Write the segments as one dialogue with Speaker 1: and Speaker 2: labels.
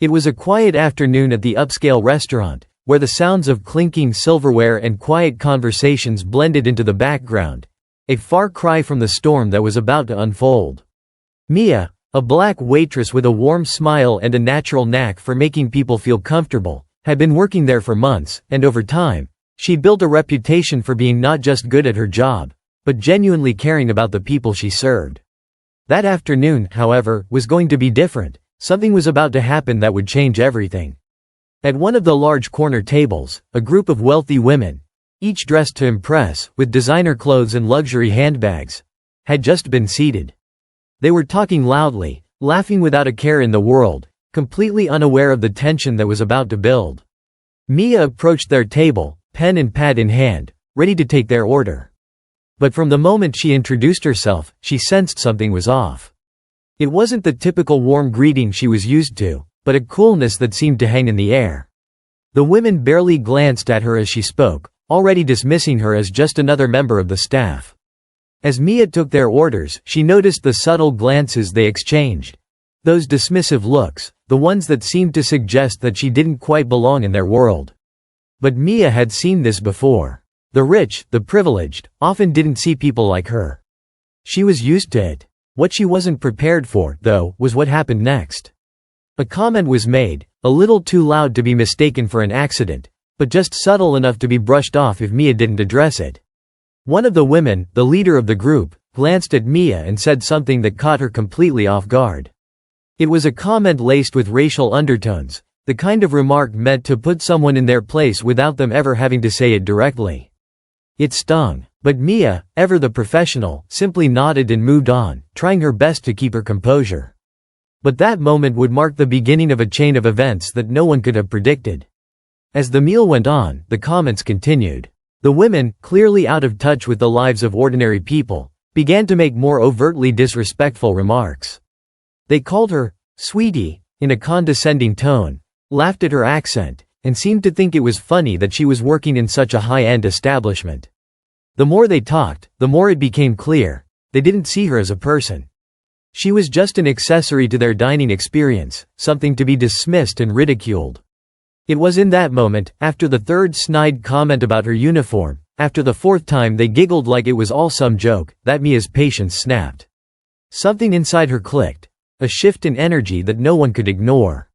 Speaker 1: It was a quiet afternoon at the upscale restaurant, where the sounds of clinking silverware and quiet conversations blended into the background, a far cry from the storm that was about to unfold. Mia, a black waitress with a warm smile and a natural knack for making people feel comfortable, had been working there for months, and over time, she'd built a reputation for being not just good at her job, but genuinely caring about the people she served. That afternoon, however, was going to be different. Something was about to happen that would change everything. At one of the large corner tables, a group of wealthy women, each dressed to impress, with designer clothes and luxury handbags, had just been seated. They were talking loudly, laughing without a care in the world, completely unaware of the tension that was about to build. Mia approached their table, pen and pad in hand, ready to take their order. But from the moment she introduced herself, she sensed something was off. It wasn't the typical warm greeting she was used to, but a coolness that seemed to hang in the air. The women barely glanced at her as she spoke, already dismissing her as just another member of the staff. As Mia took their orders, she noticed the subtle glances they exchanged. Those dismissive looks, the ones that seemed to suggest that she didn't quite belong in their world. But Mia had seen this before. The rich, the privileged, often didn't see people like her. She was used to it. What she wasn't prepared for, though, was what happened next. A comment was made, a little too loud to be mistaken for an accident, but just subtle enough to be brushed off if Mia didn't address it. One of the women, the leader of the group, glanced at Mia and said something that caught her completely off guard. It was a comment laced with racial undertones, the kind of remark meant to put someone in their place without them ever having to say it directly. It stung, but Mia, ever the professional, simply nodded and moved on, trying her best to keep her composure. But that moment would mark the beginning of a chain of events that no one could have predicted. As the meal went on, the comments continued. The women, clearly out of touch with the lives of ordinary people, began to make more overtly disrespectful remarks. They called her "sweetie" in a condescending tone, laughed at her accent, and seemed to think it was funny that she was working in such a high-end establishment. The more they talked, the more it became clear, they didn't see her as a person. She was just an accessory to their dining experience, something to be dismissed and ridiculed. It was in that moment, after the third snide comment about her uniform, after the fourth time they giggled like it was all some joke, that Mia's patience snapped. Something inside her clicked, a shift in energy that no one could ignore.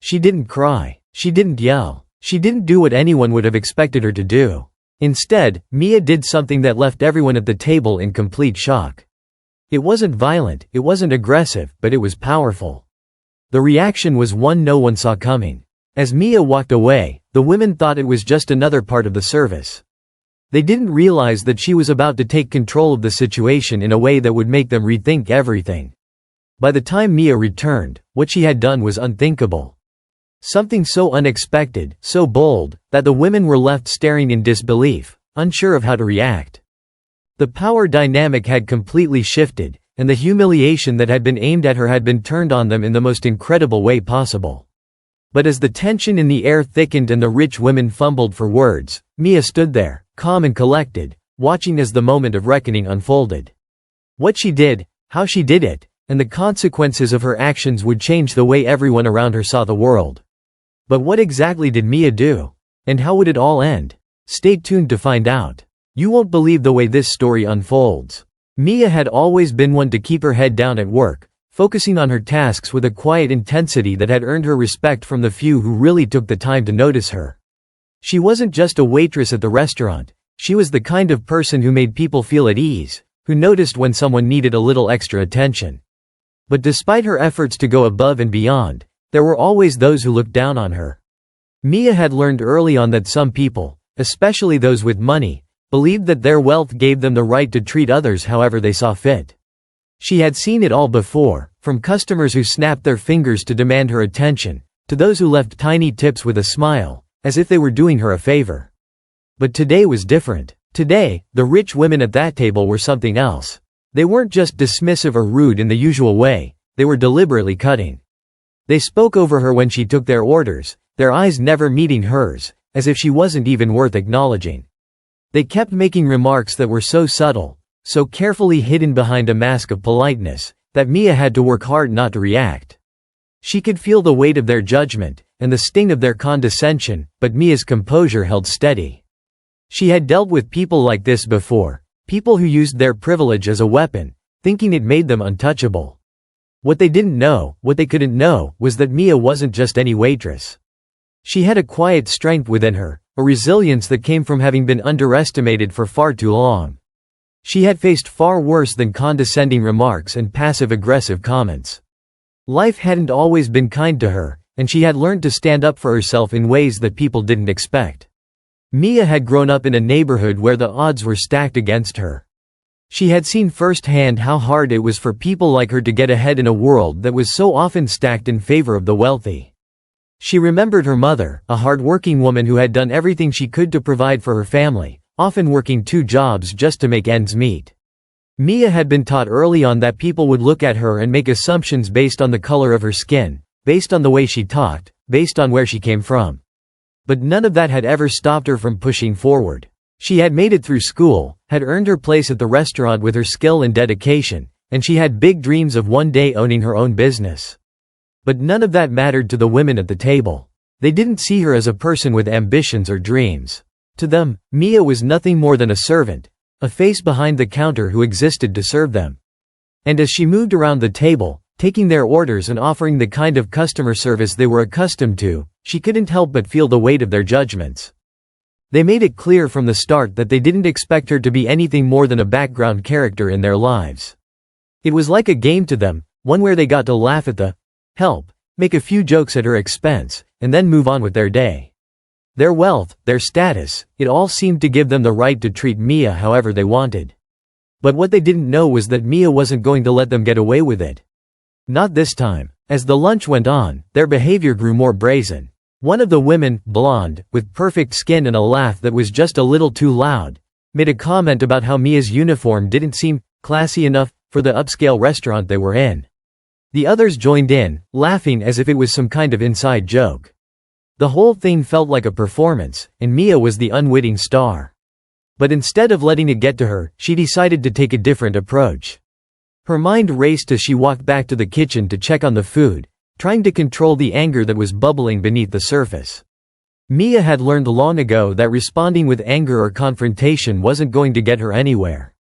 Speaker 1: She didn't cry. She didn't yell. She didn't do what anyone would have expected her to do. Instead, Mia did something that left everyone at the table in complete shock. It wasn't violent, it wasn't aggressive, but it was powerful. The reaction was one no one saw coming. As Mia walked away, the women thought it was just another part of the service. They didn't realize that she was about to take control of the situation in a way that would make them rethink everything. By the time Mia returned, what she had done was unthinkable. Something so unexpected, so bold, that the women were left staring in disbelief, unsure of how to react. The power dynamic had completely shifted, and the humiliation that had been aimed at her had been turned on them in the most incredible way possible. But as the tension in the air thickened and the rich women fumbled for words, Mia stood there, calm and collected, watching as the moment of reckoning unfolded. What she did, how she did it, and the consequences of her actions would change the way everyone around her saw the world. But what exactly did Mia do? And how would it all end? Stay tuned to find out. You won't believe the way this story unfolds. Mia had always been one to keep her head down at work, focusing on her tasks with a quiet intensity that had earned her respect from the few who really took the time to notice her. She wasn't just a waitress at the restaurant, she was the kind of person who made people feel at ease, who noticed when someone needed a little extra attention. But despite her efforts to go above and beyond, there were always those who looked down on her. Mia had learned early on that some people, especially those with money, believed that their wealth gave them the right to treat others however they saw fit. She had seen it all before, from customers who snapped their fingers to demand her attention, to those who left tiny tips with a smile, as if they were doing her a favor. But today was different. Today, the rich women at that table were something else. They weren't just dismissive or rude in the usual way, they were deliberately cutting. They spoke over her when she took their orders, their eyes never meeting hers, as if she wasn't even worth acknowledging. They kept making remarks that were so subtle, so carefully hidden behind a mask of politeness, that Mia had to work hard not to react. She could feel the weight of their judgment, and the sting of their condescension, but Mia's composure held steady. She had dealt with people like this before, people who used their privilege as a weapon, thinking it made them untouchable. What they didn't know, what they couldn't know, was that Mia wasn't just any waitress. She had a quiet strength within her, a resilience that came from having been underestimated for far too long. She had faced far worse than condescending remarks and passive-aggressive comments. Life hadn't always been kind to her, and she had learned to stand up for herself in ways that people didn't expect. Mia had grown up in a neighborhood where the odds were stacked against her. She had seen firsthand how hard it was for people like her to get ahead in a world that was so often stacked in favor of the wealthy. She remembered her mother, a hard-working woman who had done everything she could to provide for her family, often working 2 jobs just to make ends meet. Mia had been taught early on that people would look at her and make assumptions based on the color of her skin, based on the way she talked, based on where she came from. But none of that had ever stopped her from pushing forward. She had made it through school, had earned her place at the restaurant with her skill and dedication, and she had big dreams of one day owning her own business. But none of that mattered to the women at the table. They didn't see her as a person with ambitions or dreams. To them, Mia was nothing more than a servant, a face behind the counter who existed to serve them. And as she moved around the table, taking their orders and offering the kind of customer service they were accustomed to, she couldn't help but feel the weight of their judgments. They made it clear from the start that they didn't expect her to be anything more than a background character in their lives. It was like a game to them, one where they got to laugh at the help, make a few jokes at her expense, and then move on with their day. Their wealth, their status, it all seemed to give them the right to treat Mia however they wanted. But what they didn't know was that Mia wasn't going to let them get away with it. Not this time. As the lunch went on, their behavior grew more brazen. One of the women, blonde, with perfect skin and a laugh that was just a little too loud, made a comment about how Mia's uniform didn't seem classy enough for the upscale restaurant they were in. The others joined in, laughing as if it was some kind of inside joke. The whole thing felt like a performance, and Mia was the unwitting star. But instead of letting it get to her, she decided to take a different approach. Her mind raced as she walked back to the kitchen to check on the food, trying to control the anger that was bubbling beneath the surface. Mia had learned long ago that responding with anger or confrontation wasn't going to get her anywhere.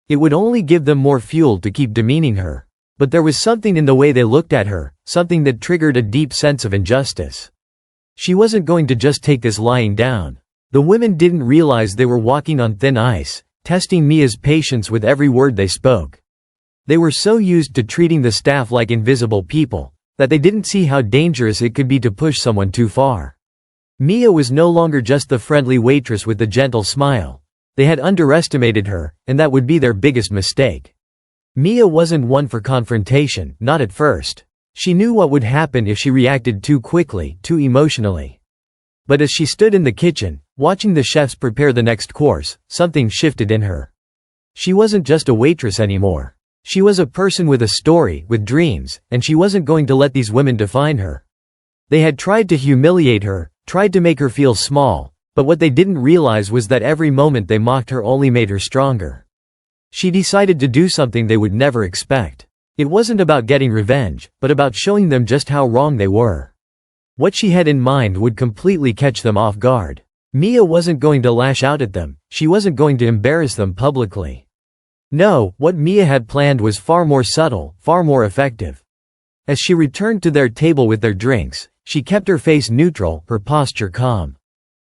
Speaker 1: It would only give them more fuel to keep demeaning her. But there was something in the way they looked at her, something that triggered a deep sense of injustice. She wasn't going to just take this lying down. The women didn't realize they were walking on thin ice, testing Mia's patience with every word they spoke. They were so used to treating the staff like invisible people, that they didn't see how dangerous it could be to push someone too far. Mia was no longer just the friendly waitress with the gentle smile. They had underestimated her, and that would be their biggest mistake. Mia wasn't one for confrontation, not at first. She knew what would happen if she reacted too quickly, too emotionally. But as she stood in the kitchen, watching the chefs prepare the next course, something shifted in her. She wasn't just a waitress anymore. She was a person with a story, with dreams, and she wasn't going to let these women define her. They had tried to humiliate her, tried to make her feel small, but what they didn't realize was that every moment they mocked her only made her stronger. She decided to do something they would never expect. It wasn't about getting revenge, but about showing them just how wrong they were. What she had in mind would completely catch them off guard. Mia wasn't going to lash out at them, she wasn't going to embarrass them publicly. No, what Mia had planned was far more subtle, far more effective. As she returned to their table with their drinks, she kept her face neutral, her posture calm.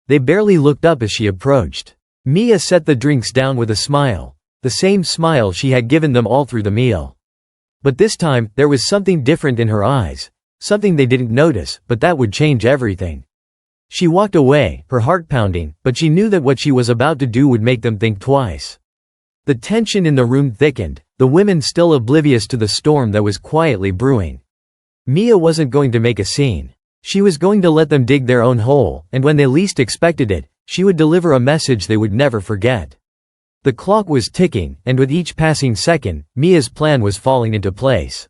Speaker 1: They barely looked up as she approached. Mia set the drinks down with a smile, the same smile she had given them all through the meal. But this time, there was something different in her eyes, something they didn't notice, but that would change everything. She walked away, her heart pounding, but she knew that what she was about to do would make them think twice. The tension in the room thickened, the women still oblivious to the storm that was quietly brewing. Mia wasn't going to make a scene. She was going to let them dig their own hole, and when they least expected it, she would deliver a message they would never forget. The clock was ticking, and with each passing second, Mia's plan was falling into place.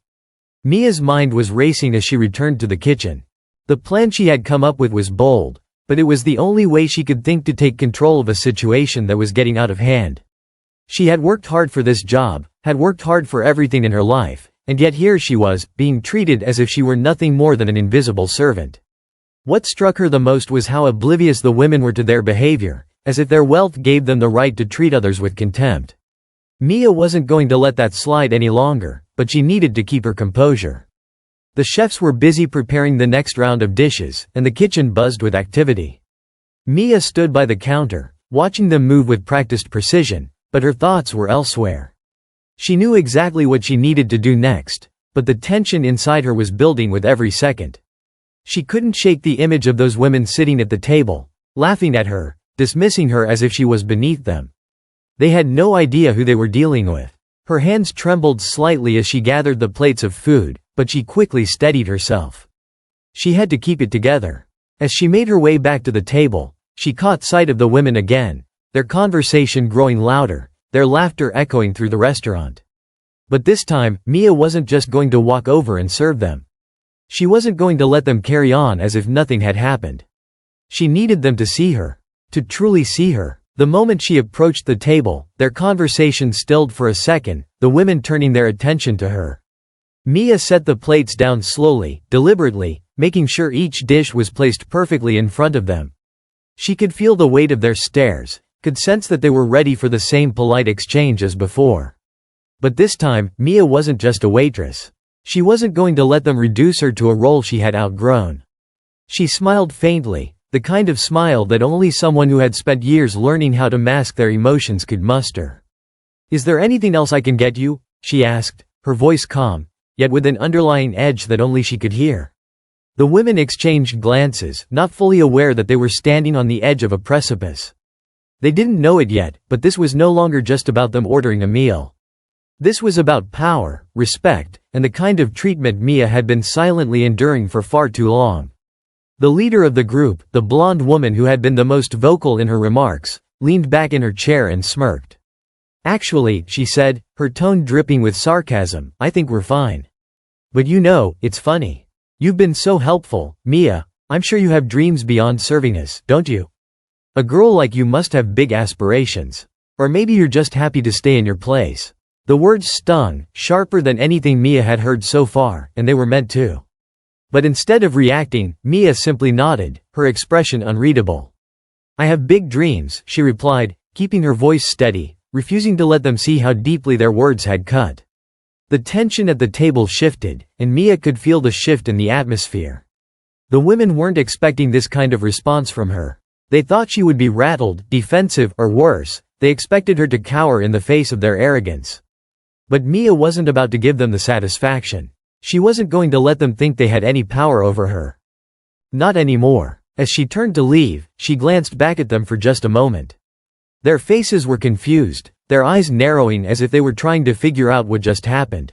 Speaker 1: Mia's mind was racing as she returned to the kitchen. The plan she had come up with was bold, but it was the only way she could think to take control of a situation that was getting out of hand. She had worked hard for this job, had worked hard for everything in her life, And yet here she was, being treated as if she were nothing more than an invisible servant. What struck her the most was how oblivious the women were to their behavior, as if their wealth gave them the right to treat others with contempt. Mia wasn't going to let that slide any longer, but she needed to keep her composure. The chefs were busy preparing the next round of dishes, and the kitchen buzzed with activity. Mia stood by the counter, watching them move with practiced precision, but her thoughts were elsewhere. She knew exactly what she needed to do next, but the tension inside her was building with every second. She couldn't shake the image of those women sitting at the table, laughing at her, dismissing her as if she was beneath them. They had no idea who they were dealing with. Her hands trembled slightly as she gathered the plates of food, but she quickly steadied herself. She had to keep it together. As she made her way back to the table, she caught sight of the women again, their conversation growing louder, their laughter echoing through the restaurant. But this time, Mia wasn't just going to walk over and serve them. She wasn't going to let them carry on as if nothing had happened. She needed them to see her. To truly see her. The moment she approached the table, their conversation stilled for a second, the women turning their attention to her. Mia set the plates down slowly, deliberately, making sure each dish was placed perfectly in front of them. She could feel the weight of their stares, could sense that they were ready for the same polite exchange as before. But this time, Mia wasn't just a waitress. She wasn't going to let them reduce her to a role she had outgrown. She smiled faintly, the kind of smile that only someone who had spent years learning how to mask their emotions could muster. "Is there anything else I can get you?" she asked, her voice calm, yet with an underlying edge that only she could hear. The women exchanged glances, not fully aware that they were standing on the edge of a precipice. They didn't know it yet, but this was no longer just about them ordering a meal. This was about power, respect, and the kind of treatment Mia had been silently enduring for far too long. The leader of the group, the blonde woman who had been the most vocal in her remarks, leaned back in her chair and smirked. "Actually," she said, her tone dripping with sarcasm, "I think we're fine. But you know, it's funny. You've been so helpful, Mia. I'm sure you have dreams beyond serving us, don't you? A girl like you must have big aspirations. Or maybe you're just happy to stay in your place." The words stung, sharper than anything Mia had heard so far, and they were meant to. But instead of reacting, Mia simply nodded, her expression unreadable. "I have big dreams," she replied, keeping her voice steady, refusing to let them see how deeply their words had cut. The tension at the table shifted, and Mia could feel the shift in the atmosphere. The women weren't expecting this kind of response from her. They thought she would be rattled, defensive, or worse, they expected her to cower in the face of their arrogance. But Mia wasn't about to give them the satisfaction. She wasn't going to let them think they had any power over her. Not anymore. As she turned to leave, she glanced back at them for just a moment. Their faces were confused, their eyes narrowing as if they were trying to figure out what just happened.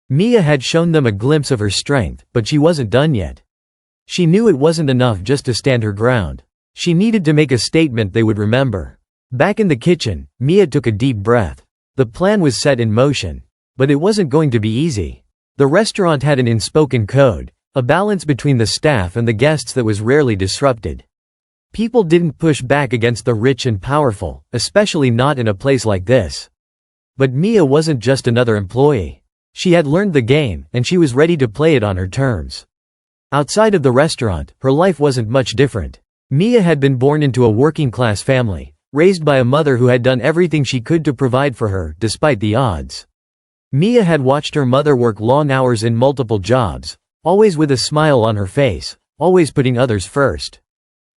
Speaker 1: Mia had shown them a glimpse of her strength, but she wasn't done yet. She knew it wasn't enough just to stand her ground. She needed to make a statement they would remember. Back in the kitchen, Mia took a deep breath. The plan was set in motion. But it wasn't going to be easy. The restaurant had an unspoken code, a balance between the staff and the guests that was rarely disrupted. People didn't push back against the rich and powerful, especially not in a place like this. But Mia wasn't just another employee. She had learned the game, and she was ready to play it on her terms. Outside of the restaurant, her life wasn't much different. Mia had been born into a working-class family, raised by a mother who had done everything she could to provide for her, despite the odds. Mia had watched her mother work long hours in multiple jobs, always with a smile on her face, always putting others first.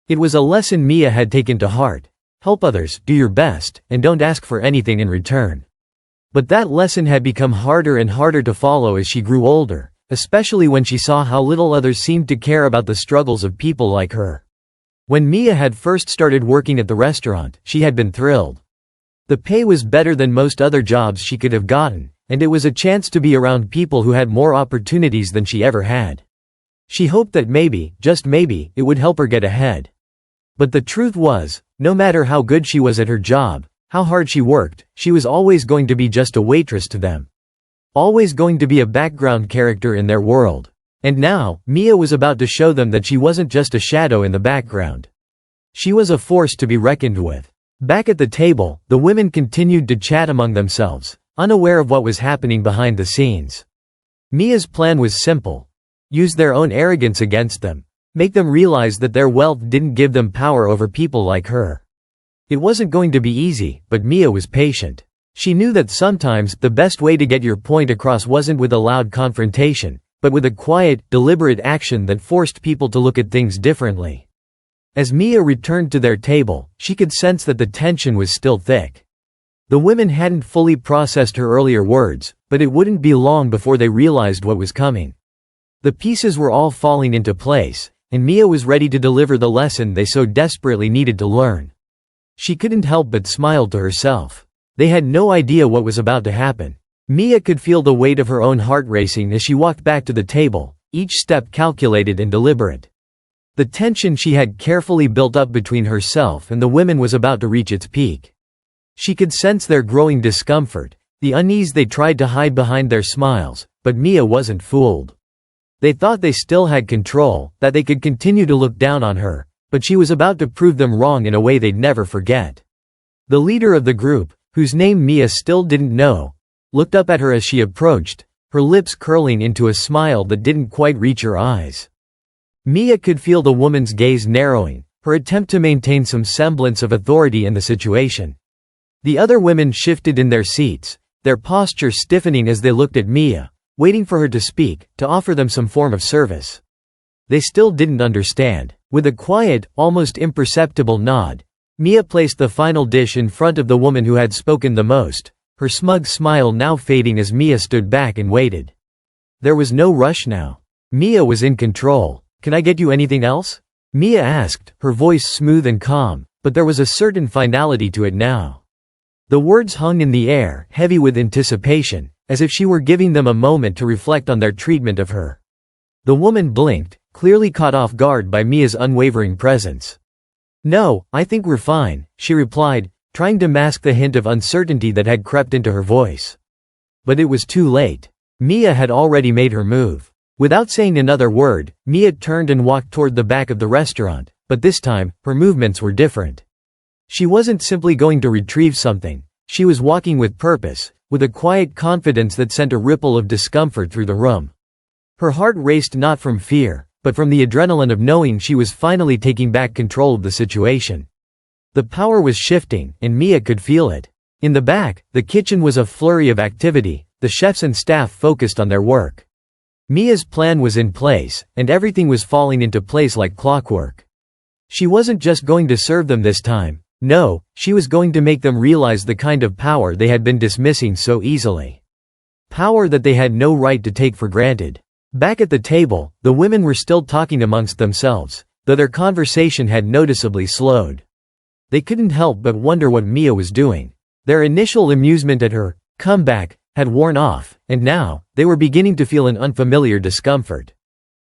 Speaker 1: It was a lesson Mia had taken to heart. Help others, do your best, and don't ask for anything in return. But that lesson had become harder and harder to follow as she grew older, especially when she saw how little others seemed to care about the struggles of people like her. When Mia had first started working at the restaurant, she had been thrilled. The pay was better than most other jobs she could have gotten, and it was a chance to be around people who had more opportunities than she ever had. She hoped that maybe, just maybe, it would help her get ahead. But the truth was, no matter how good she was at her job, how hard she worked, she was always going to be just a waitress to them. Always going to be a background character in their world. And now, Mia was about to show them that she wasn't just a shadow in the background. She was a force to be reckoned with. Back at the table, the women continued to chat among themselves, unaware of what was happening behind the scenes. Mia's plan was simple. Use their own arrogance against them. Make them realize that their wealth didn't give them power over people like her. It wasn't going to be easy, but Mia was patient. She knew that sometimes the best way to get your point across wasn't with a loud confrontation, but with a quiet, deliberate action that forced people to look at things differently. As Mia returned to their table, she could sense that the tension was still thick. The women hadn't fully processed her earlier words, but it wouldn't be long before they realized what was coming. The pieces were all falling into place, and Mia was ready to deliver the lesson they so desperately needed to learn. She couldn't help but smile to herself. They had no idea what was about to happen. Mia could feel the weight of her own heart racing as she walked back to the table, each step calculated and deliberate. The tension she had carefully built up between herself and the women was about to reach its peak. She could sense their growing discomfort, the unease they tried to hide behind their smiles, but Mia wasn't fooled. They thought they still had control, that they could continue to look down on her, but she was about to prove them wrong in a way they'd never forget. The leader of the group, whose name Mia still didn't know, looked up at her as she approached, her lips curling into a smile that didn't quite reach her eyes. Mia could feel the woman's gaze narrowing, her attempt to maintain some semblance of authority in the situation. The other women shifted in their seats, their posture stiffening as they looked at Mia, waiting for her to speak, to offer them some form of service. They still didn't understand. With a quiet, almost imperceptible nod, Mia placed the final dish in front of the woman who had spoken the most, her smug smile now fading as Mia stood back and waited. There was no rush now. Mia was in control. "Can I get you anything else?" Mia asked, her voice smooth and calm, but there was a certain finality to it now. The words hung in the air, heavy with anticipation, as if she were giving them a moment to reflect on their treatment of her. The woman blinked, clearly caught off guard by Mia's unwavering presence. "No, I think we're fine," she replied, trying to mask the hint of uncertainty that had crept into her voice. But it was too late. Mia had already made her move. Without saying another word, Mia turned and walked toward the back of the restaurant, but this time, her movements were different. She wasn't simply going to retrieve something, she was walking with purpose, with a quiet confidence that sent a ripple of discomfort through the room. Her heart raced not from fear, but from the adrenaline of knowing she was finally taking back control of the situation. The power was shifting, and Mia could feel it. In the back, the kitchen was a flurry of activity, the chefs and staff focused on their work. Mia's plan was in place, and everything was falling into place like clockwork. She wasn't just going to serve them this time. No, she was going to make them realize the kind of power they had been dismissing so easily. Power that they had no right to take for granted. Back at the table, the women were still talking amongst themselves, though their conversation had noticeably slowed. They couldn't help but wonder what Mia was doing. Their initial amusement at her comeback had worn off, and now, they were beginning to feel an unfamiliar discomfort.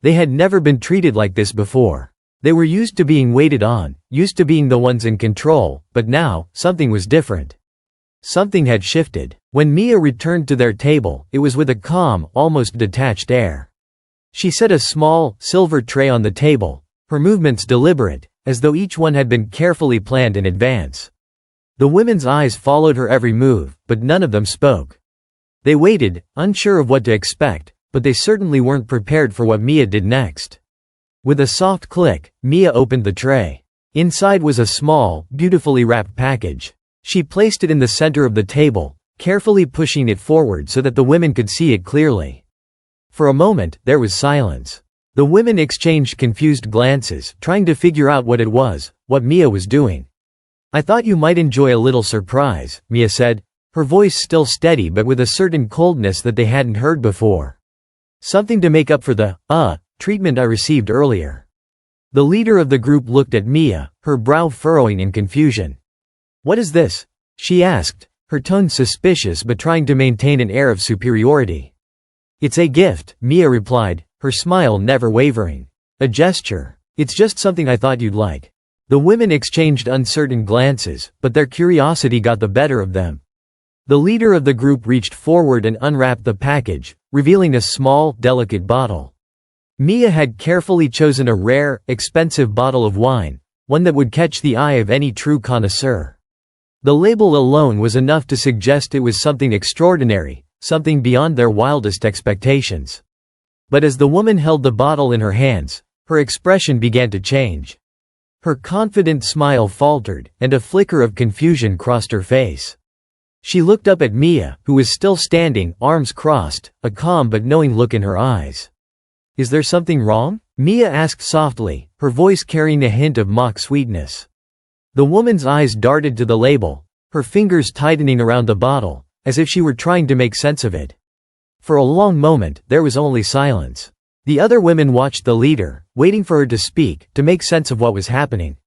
Speaker 1: They had never been treated like this before. They were used to being waited on, used to being the ones in control, but now, something was different. Something had shifted. When Mia returned to their table, it was with a calm, almost detached air. She set a small, silver tray on the table, her movements deliberate, as though each one had been carefully planned in advance. The women's eyes followed her every move, but none of them spoke. They waited, unsure of what to expect, but they certainly weren't prepared for what Mia did next. With a soft click, Mia opened the tray. Inside was a small, beautifully wrapped package. She placed it in the center of the table, carefully pushing it forward so that the women could see it clearly. For a moment, there was silence. The women exchanged confused glances, trying to figure out what it was, what Mia was doing. "I thought you might enjoy a little surprise," Mia said, her voice still steady but with a certain coldness that they hadn't heard before. "Something to make up for the, treatment I received earlier." The leader of the group looked at Mia, her brow furrowing in confusion. "What is this?" she asked, her tone suspicious but trying to maintain an air of superiority. "It's a gift," Mia replied, her smile never wavering. "A gesture. It's just something I thought you'd like." The women exchanged uncertain glances, but their curiosity got the better of them. The leader of the group reached forward and unwrapped the package, revealing a small, delicate bottle. Mia had carefully chosen a rare, expensive bottle of wine, one that would catch the eye of any true connoisseur. The label alone was enough to suggest it was something extraordinary, something beyond their wildest expectations. But as the woman held the bottle in her hands, her expression began to change. Her confident smile faltered, and a flicker of confusion crossed her face. She looked up at Mia, who was still standing, arms crossed, a calm but knowing look in her eyes. "Is there something wrong?" Mia asked softly, her voice carrying a hint of mock sweetness. The woman's eyes darted to the label, her fingers tightening around the bottle, as if she were trying to make sense of it. For a long moment, there was only silence. The other women watched the leader, waiting for her to speak, to make sense of what was happening.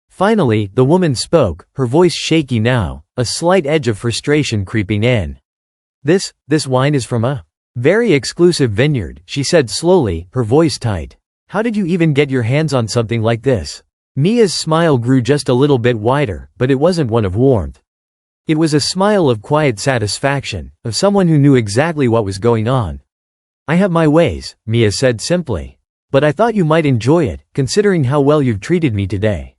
Speaker 1: Finally, the woman spoke, her voice shaky now, a slight edge of frustration creeping in. This wine is from a very exclusive vineyard," she said slowly, her voice tight. "How did you even get your hands on something like this?" Mia's smile grew just a little bit wider, but it wasn't one of warmth. It was a smile of quiet satisfaction, of someone who knew exactly what was going on. "I have my ways," Mia said simply. "But I thought you might enjoy it, considering how well you've treated me today."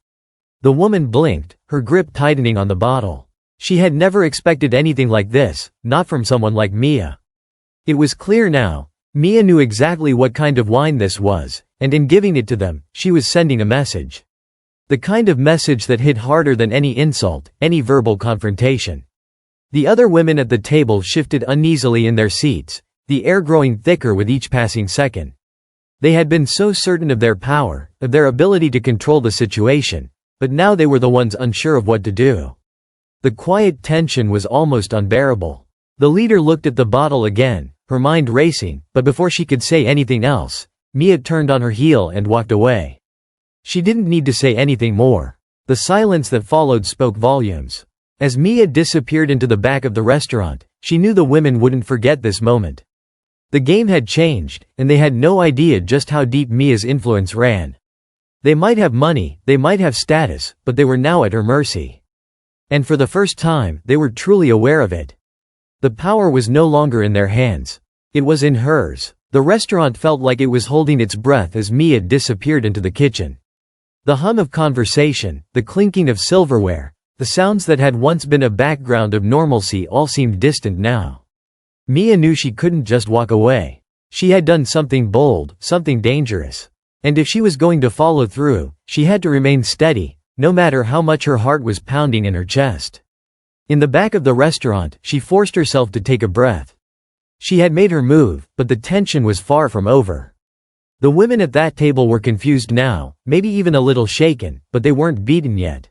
Speaker 1: The woman blinked, her grip tightening on the bottle. She had never expected anything like this, not from someone like Mia. It was clear now. Mia knew exactly what kind of wine this was, and in giving it to them, she was sending a message. The kind of message that hit harder than any insult, any verbal confrontation. The other women at the table shifted uneasily in their seats, the air growing thicker with each passing second. They had been so certain of their power, of their ability to control the situation, but now they were the ones unsure of what to do. The quiet tension was almost unbearable. The leader looked at the bottle again, her mind racing, but before she could say anything else, Mia turned on her heel and walked away. She didn't need to say anything more. The silence that followed spoke volumes. As Mia disappeared into the back of the restaurant, she knew the women wouldn't forget this moment. The game had changed, and they had no idea just how deep Mia's influence ran. They might have money, they might have status, but they were now at her mercy. And for the first time, they were truly aware of it. The power was no longer in their hands. It was in hers. The restaurant felt like it was holding its breath as Mia disappeared into the kitchen. The hum of conversation, the clinking of silverware, the sounds that had once been a background of normalcy all seemed distant now. Mia knew she couldn't just walk away. She had done something bold, something dangerous. And if she was going to follow through, she had to remain steady, no matter how much her heart was pounding in her chest. In the back of the restaurant, she forced herself to take a breath. She had made her move, but the tension was far from over. The women at that table were confused now, maybe even a little shaken, but they weren't beaten yet.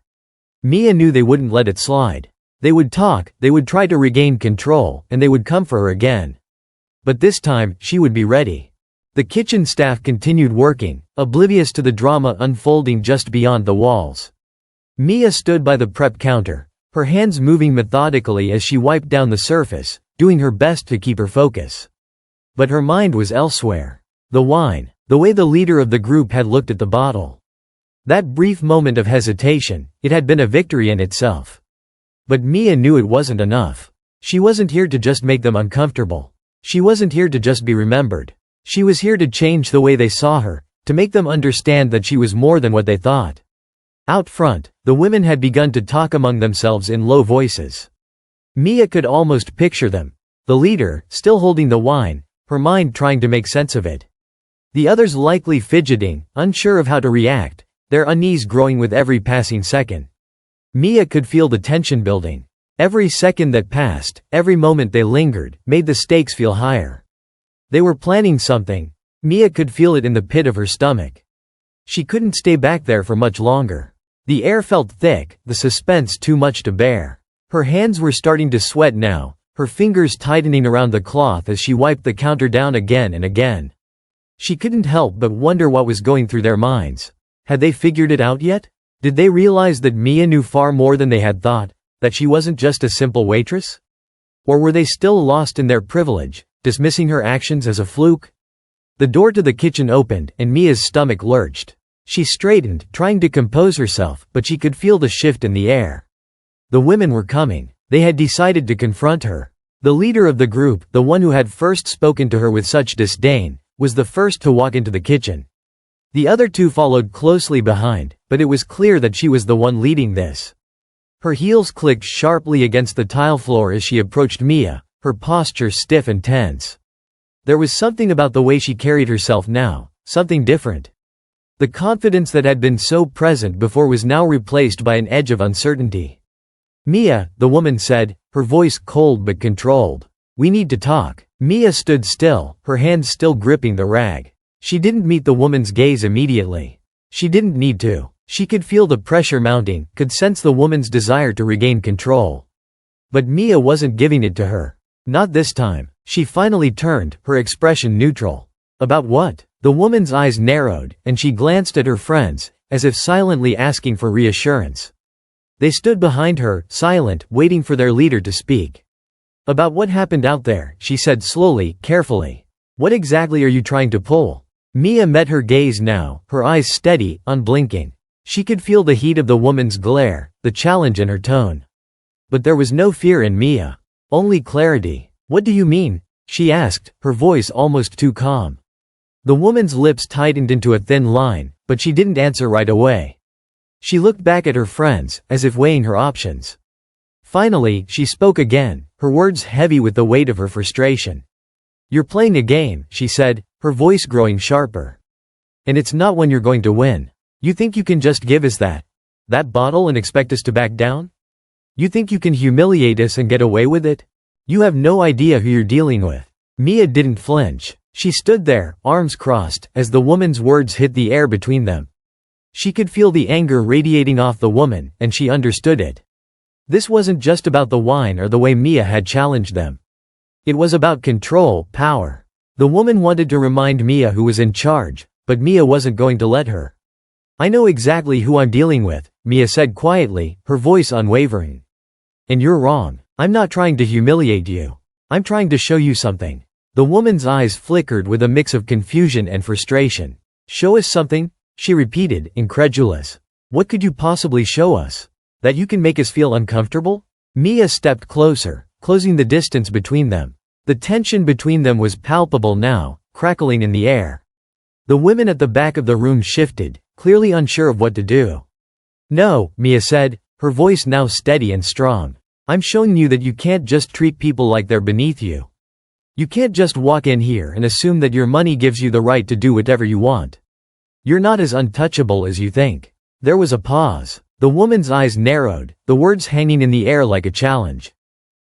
Speaker 1: Mia knew they wouldn't let it slide. They would talk, they would try to regain control, and they would come for her again. But this time, she would be ready. The kitchen staff continued working, oblivious to the drama unfolding just beyond the walls. Mia stood by the prep counter, her hands moving methodically as she wiped down the surface, doing her best to keep her focus. But her mind was elsewhere. The wine, the way the leader of the group had looked at the bottle. That brief moment of hesitation, it had been a victory in itself. But Mia knew it wasn't enough. She wasn't here to just make them uncomfortable. She wasn't here to just be remembered. She was here to change the way they saw her, to make them understand that she was more than what they thought. Out front, the women had begun to talk among themselves in low voices. Mia could almost picture them. The leader, still holding the wine, her mind trying to make sense of it. The others likely fidgeting, unsure of how to react, their unease growing with every passing second. Mia could feel the tension building. Every second that passed, every moment they lingered, made the stakes feel higher. They were planning something. Mia could feel it in the pit of her stomach. She couldn't stay back there for much longer. The air felt thick, the suspense too much to bear. Her hands were starting to sweat now, her fingers tightening around the cloth as she wiped the counter down again and again. She couldn't help but wonder what was going through their minds. Had they figured it out yet? Did they realize that Mia knew far more than they had thought, that she wasn't just a simple waitress? Or were they still lost in their privilege, dismissing her actions as a fluke? The door to the kitchen opened, and Mia's stomach lurched. She straightened, trying to compose herself, but she could feel the shift in the air. The women were coming. They had decided to confront her. The leader of the group, the one who had first spoken to her with such disdain, was the first to walk into the kitchen. The other two followed closely behind, but it was clear that she was the one leading this. Her heels clicked sharply against the tile floor as she approached Mia, her posture stiff and tense. There was something about the way she carried herself now, something different. The confidence that had been so present before was now replaced by an edge of uncertainty. "Mia," the woman said, her voice cold but controlled. "We need to talk." Mia stood still, her hands still gripping the rag. She didn't meet the woman's gaze immediately. She didn't need to. She could feel the pressure mounting, could sense the woman's desire to regain control. But Mia wasn't giving it to her. Not this time. She finally turned, her expression neutral. "About what?" The woman's eyes narrowed, and she glanced at her friends, as if silently asking for reassurance. They stood behind her, silent, waiting for their leader to speak. "About what happened out there," she said slowly, carefully. "What exactly are you trying to pull?" Mia met her gaze now, her eyes steady, unblinking. She could feel the heat of the woman's glare, the challenge in her tone. But there was no fear in Mia. Only clarity. "What do you mean?" she asked, her voice almost too calm. The woman's lips tightened into a thin line, but she didn't answer right away. She looked back at her friends, as if weighing her options. Finally, she spoke again, her words heavy with the weight of her frustration. "You're playing a game," she said, her voice growing sharper. "And it's not one you're going to win. You think you can just give us that bottle and expect us to back down? You think you can humiliate us and get away with it? You have no idea who you're dealing with." Mia didn't flinch. She stood there, arms crossed, as the woman's words hit the air between them. She could feel the anger radiating off the woman, and she understood it. This wasn't just about the wine or the way Mia had challenged them. It was about control, power. The woman wanted to remind Mia who was in charge, but Mia wasn't going to let her. "I know exactly who I'm dealing with," Mia said quietly, her voice unwavering. "And you're wrong. I'm not trying to humiliate you. I'm trying to show you something." The woman's eyes flickered with a mix of confusion and frustration. "Show us something?" she repeated, incredulous. "What could you possibly show us? That you can make us feel uncomfortable?" Mia stepped closer, closing the distance between them. The tension between them was palpable now, crackling in the air. The women at the back of the room shifted, clearly unsure of what to do. "No," Mia said, her voice now steady and strong. "I'm showing you that you can't just treat people like they're beneath you. You can't just walk in here and assume that your money gives you the right to do whatever you want. You're not as untouchable as you think." There was a pause. The woman's eyes narrowed, the words hanging in the air like a challenge.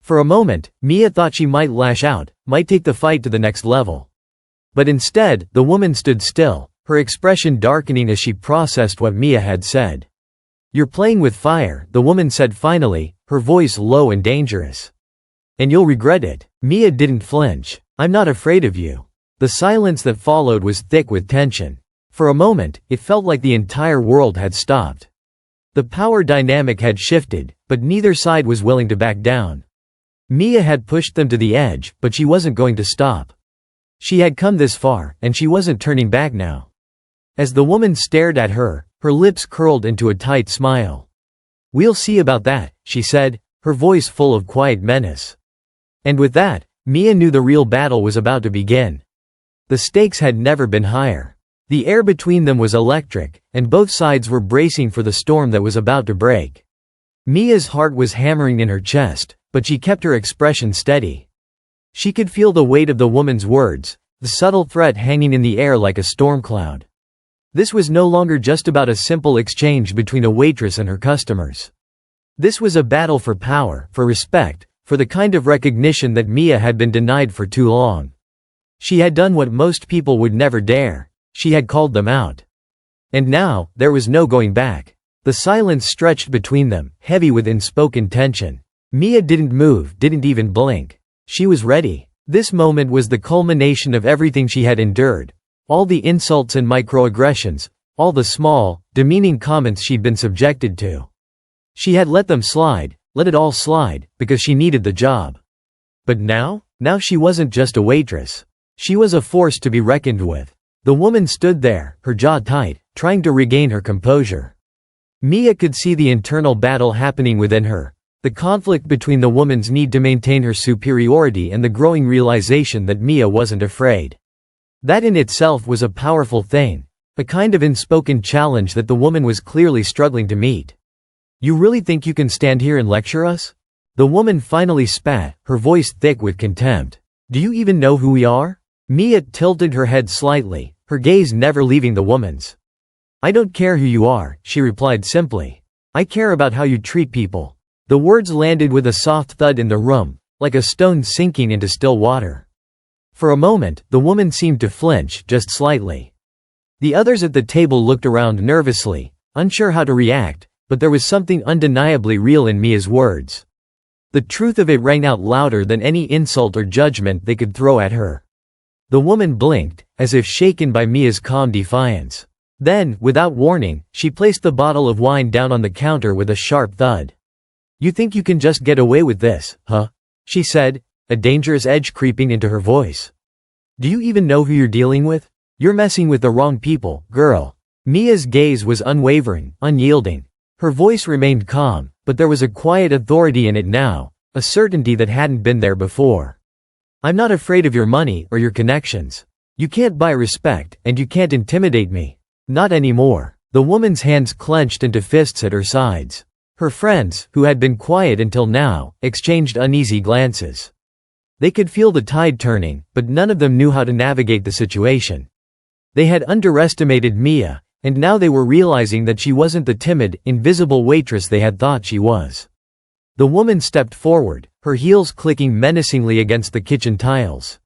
Speaker 1: For a moment, Mia thought she might lash out, might take the fight to the next level. But instead, the woman stood still, her expression darkening as she processed what Mia had said. "You're playing with fire," the woman said finally, her voice low and dangerous. "And you'll regret it." Mia didn't flinch. "I'm not afraid of you." The silence that followed was thick with tension. For a moment, it felt like the entire world had stopped. The power dynamic had shifted, but neither side was willing to back down. Mia had pushed them to the edge, but she wasn't going to stop. She had come this far, and she wasn't turning back now. As the woman stared at her, her lips curled into a tight smile. "We'll see about that," she said, her voice full of quiet menace. And with that, Mia knew the real battle was about to begin. The stakes had never been higher. The air between them was electric, and both sides were bracing for the storm that was about to break. Mia's heart was hammering in her chest, but she kept her expression steady. She could feel the weight of the woman's words, the subtle threat hanging in the air like a storm cloud. This was no longer just about a simple exchange between a waitress and her customers. This was a battle for power, for respect, for the kind of recognition that Mia had been denied for too long. She had done what most people would never dare. She had called them out. And now, there was no going back. The silence stretched between them, heavy with unspoken tension. Mia didn't move, didn't even blink. She was ready. This moment was the culmination of everything she had endured. All the insults and microaggressions, all the small, demeaning comments she'd been subjected to. She had let them slide, let it all slide, because she needed the job. But now she wasn't just a waitress. She was a force to be reckoned with. The woman stood there, her jaw tight, trying to regain her composure. Mia could see the internal battle happening within her, the conflict between the woman's need to maintain her superiority and the growing realization that Mia wasn't afraid. That in itself was a powerful thing, a kind of unspoken challenge that the woman was clearly struggling to meet. "You really think you can stand here and lecture us?" The woman finally spat, her voice thick with contempt. "Do you even know who we are?" Mia tilted her head slightly, her gaze never leaving the woman's. "I don't care who you are," she replied simply. "I care about how you treat people." The words landed with a soft thud in the room, like a stone sinking into still water. For a moment, the woman seemed to flinch, just slightly. The others at the table looked around nervously, unsure how to react, but there was something undeniably real in Mia's words. The truth of it rang out louder than any insult or judgment they could throw at her. The woman blinked, as if shaken by Mia's calm defiance. Then, without warning, she placed the bottle of wine down on the counter with a sharp thud. "You think you can just get away with this, huh?" she said, a dangerous edge creeping into her voice. "Do you even know who you're dealing with? You're messing with the wrong people, girl." Mia's gaze was unwavering, unyielding. Her voice remained calm, but there was a quiet authority in it now, a certainty that hadn't been there before. "I'm not afraid of your money or your connections. You can't buy respect, and you can't intimidate me. Not anymore." The woman's hands clenched into fists at her sides. Her friends, who had been quiet until now, exchanged uneasy glances. They could feel the tide turning, but none of them knew how to navigate the situation. They had underestimated Mia, and now they were realizing that she wasn't the timid, invisible waitress they had thought she was. The woman stepped forward, her heels clicking menacingly against the kitchen tiles.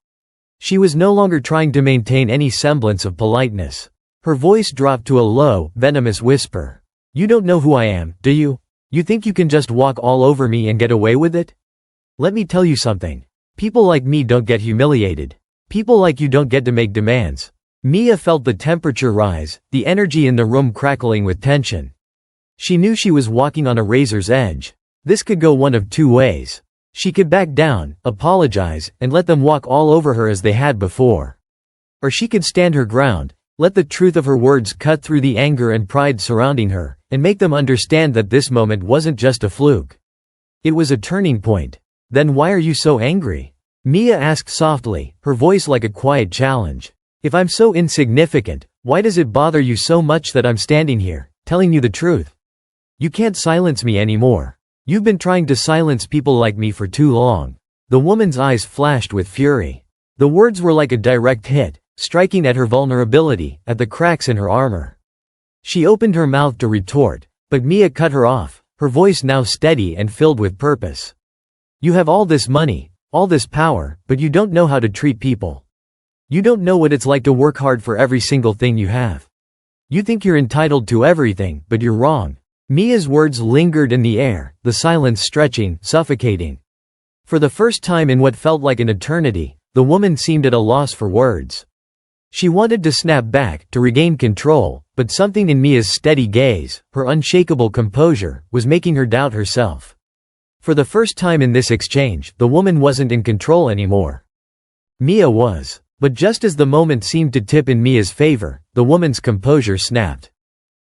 Speaker 1: She was no longer trying to maintain any semblance of politeness. Her voice dropped to a low, venomous whisper. "You don't know who I am, do you? You think you can just walk all over me and get away with it? Let me tell you something. People like me don't get humiliated. People like you don't get to make demands." Mia felt the temperature rise, the energy in the room crackling with tension. She knew she was walking on a razor's edge. This could go one of two ways. She could back down, apologize, and let them walk all over her as they had before. Or she could stand her ground, let the truth of her words cut through the anger and pride surrounding her, and make them understand that this moment wasn't just a fluke. It was a turning point. "Then why are you so angry?" Mia asked softly, her voice like a quiet challenge. "If I'm so insignificant, why does it bother you so much that I'm standing here, telling you the truth? You can't silence me anymore. You've been trying to silence people like me for too long." The woman's eyes flashed with fury. The words were like a direct hit, striking at her vulnerability, at the cracks in her armor. She opened her mouth to retort, but Mia cut her off, her voice now steady and filled with purpose. "You have all this money, all this power, but you don't know how to treat people. You don't know what it's like to work hard for every single thing you have. You think you're entitled to everything, but you're wrong." Mia's words lingered in the air, the silence stretching, suffocating. For the first time in what felt like an eternity, the woman seemed at a loss for words. She wanted to snap back, to regain control, but something in Mia's steady gaze, her unshakable composure, was making her doubt herself. For the first time in this exchange, the woman wasn't in control anymore. Mia was. But just as the moment seemed to tip in Mia's favor, the woman's composure snapped.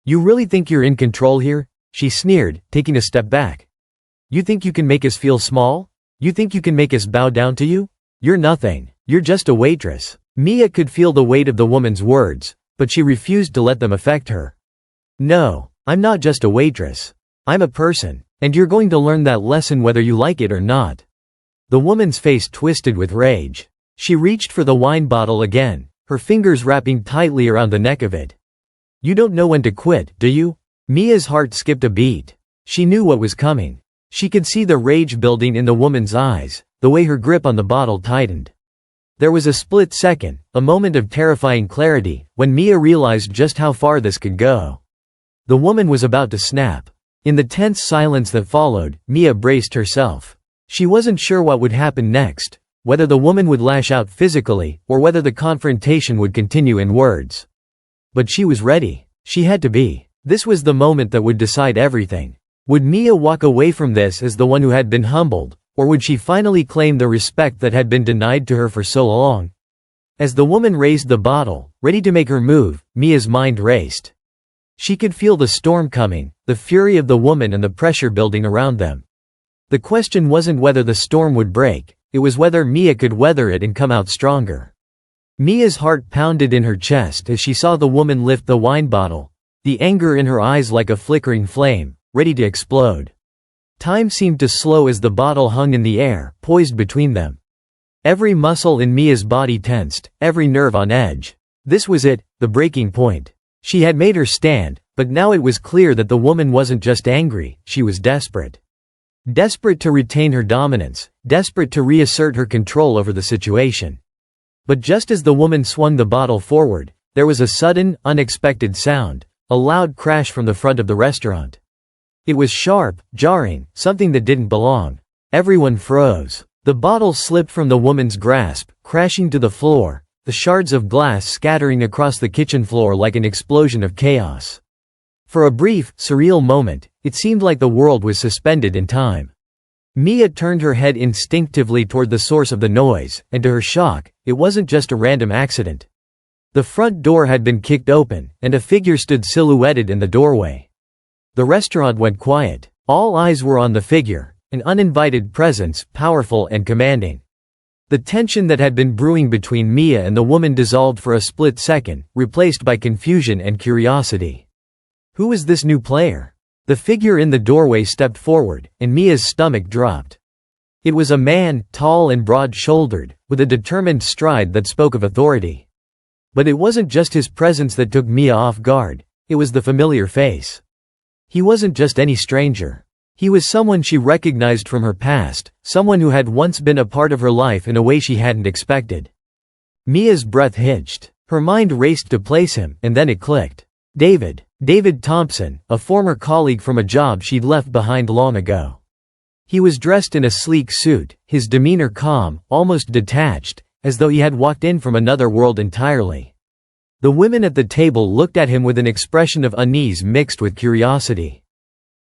Speaker 1: "You really think you're in control here?" she sneered, taking a step back. "You think you can make us feel small? You think you can make us bow down to you? You're nothing. You're just a waitress." Mia could feel the weight of the woman's words, but she refused to let them affect her. "No, I'm not just a waitress. I'm a person, and you're going to learn that lesson whether you like it or not." The woman's face twisted with rage. She reached for the wine bottle again, her fingers wrapping tightly around the neck of it. "You don't know when to quit, do you?" Mia's heart skipped a beat. She knew what was coming. She could see the rage building in the woman's eyes, the way her grip on the bottle tightened. There was a split second, a moment of terrifying clarity, when Mia realized just how far this could go. The woman was about to snap. In the tense silence that followed, Mia braced herself. She wasn't sure what would happen next. Whether the woman would lash out physically, or whether the confrontation would continue in words. But she was ready. She had to be. This was the moment that would decide everything. Would Mia walk away from this as the one who had been humbled, or would she finally claim the respect that had been denied to her for so long? As the woman raised the bottle, ready to make her move, Mia's mind raced. She could feel the storm coming, the fury of the woman and the pressure building around them. The question wasn't whether the storm would break. It was whether Mia could weather it and come out stronger. Mia's heart pounded in her chest as she saw the woman lift the wine bottle, the anger in her eyes like a flickering flame, ready to explode. Time seemed to slow as the bottle hung in the air, poised between them. Every muscle in Mia's body tensed, every nerve on edge. This was it, the breaking point. She had made her stand, but now it was clear that the woman wasn't just angry, she was desperate. Desperate to retain her dominance, desperate to reassert her control over the situation. But just as the woman swung the bottle forward, there was a sudden, unexpected sound, a loud crash from the front of the restaurant. It was sharp, jarring, something that didn't belong. Everyone froze. The bottle slipped from the woman's grasp, crashing to the floor, the shards of glass scattering across the kitchen floor like an explosion of chaos. For a brief, surreal moment, it seemed like the world was suspended in time. Mia turned her head instinctively toward the source of the noise, and to her shock, it wasn't just a random accident. The front door had been kicked open, and a figure stood silhouetted in the doorway. The restaurant went quiet. All eyes were on the figure, an uninvited presence, powerful and commanding. The tension that had been brewing between Mia and the woman dissolved for a split second, replaced by confusion and curiosity. Who was this new player? The figure in the doorway stepped forward, and Mia's stomach dropped. It was a man, tall and broad-shouldered, with a determined stride that spoke of authority. But it wasn't just his presence that took Mia off guard, it was the familiar face. He wasn't just any stranger. He was someone she recognized from her past, someone who had once been a part of her life in a way she hadn't expected. Mia's breath hitched. Her mind raced to place him, and then it clicked. David Thompson, a former colleague from a job she'd left behind long ago. He was dressed in a sleek suit, his demeanor calm, almost detached, as though he had walked in from another world entirely. The women at the table looked at him with an expression of unease mixed with curiosity.